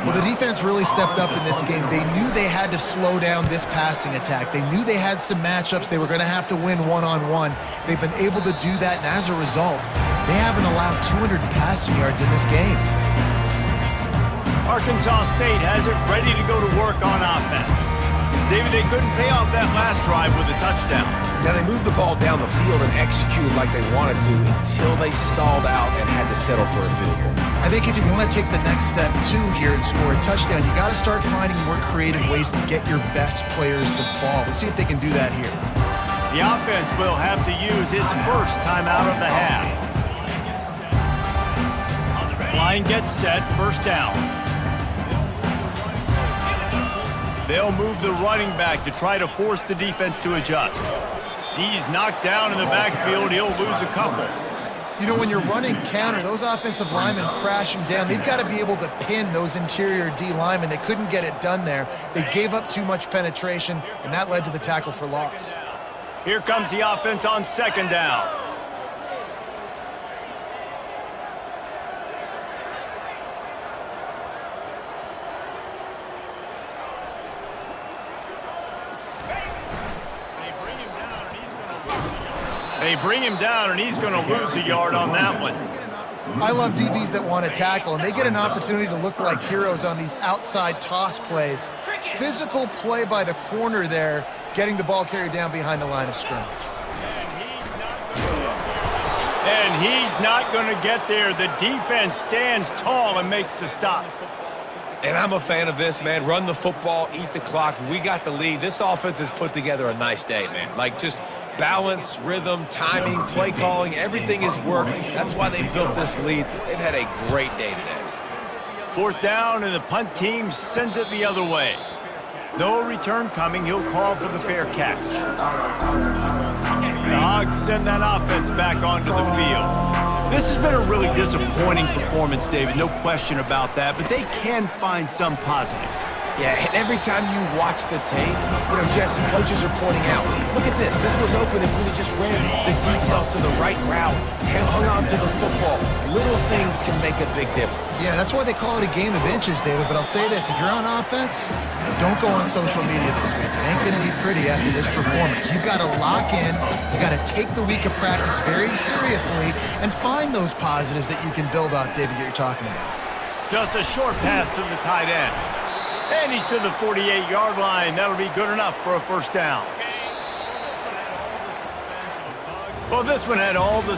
Well, the defense really stepped up in this game. They knew they had to slow down this passing attack. They knew they had some matchups they were going to have to win one-on-one. They've been able to do that, and as a result, they haven't allowed 200 passing yards in this game. Arkansas State has it ready to go to work on offense. David, they couldn't pay off that last drive with a touchdown. Now, they moved the ball down the field and executed like they wanted to until they stalled out and had to settle for a field goal. I think if you want to take the next step, too, here and score a touchdown, you got to start finding more creative ways to get your best players the ball. Let's see if they can do that here. The offense will have to use its first timeout of the half. Line gets set, first down. They'll move the running back to try to force the defense to adjust. He's knocked down in the backfield. He'll lose a couple. You know, when you're running counter, those offensive linemen crashing down, they've got to be able to pin those interior D linemen. They couldn't get it done there. They gave up too much penetration, and that led to the tackle for loss. Here comes the offense on second down. They bring him down, and he's going to lose a yard on that one. I love DBs that want to tackle, and they get an opportunity to look like heroes on these outside toss plays. Physical play by the corner there, getting the ball carried down behind the line of scrimmage. And he's not going to get there. The defense stands tall and makes the stop. And I'm a fan of this, man. Run the football, eat the clock. We got the lead. This offense has put together a nice day, man. Like, just balance, rhythm, timing, play calling, everything is working. That's why they built this lead. They've had a great day today. Fourth down, and the punt team sends it the other way. No return coming. He'll call for the fair catch. The Hogs send that offense back onto the field. This has been a really disappointing performance, David. No question about that, but they can find some positives. Yeah, and every time you watch the tape, Jesse, coaches are pointing out, look at this. This was open if we just ran the details to the right route, hung on to the football. Little things can make a big difference. Yeah, that's why they call it a game of inches, David. But I'll say this, if you're on offense, don't go on social media this week. It ain't going to be pretty after this performance. You've got to lock in. You've got to take the week of practice very seriously and find those positives that you can build off, David, that you're talking about. Just a short pass to the tight end. And he's to the 48-yard line. That'll be good enough for a first down. Well, this one had all the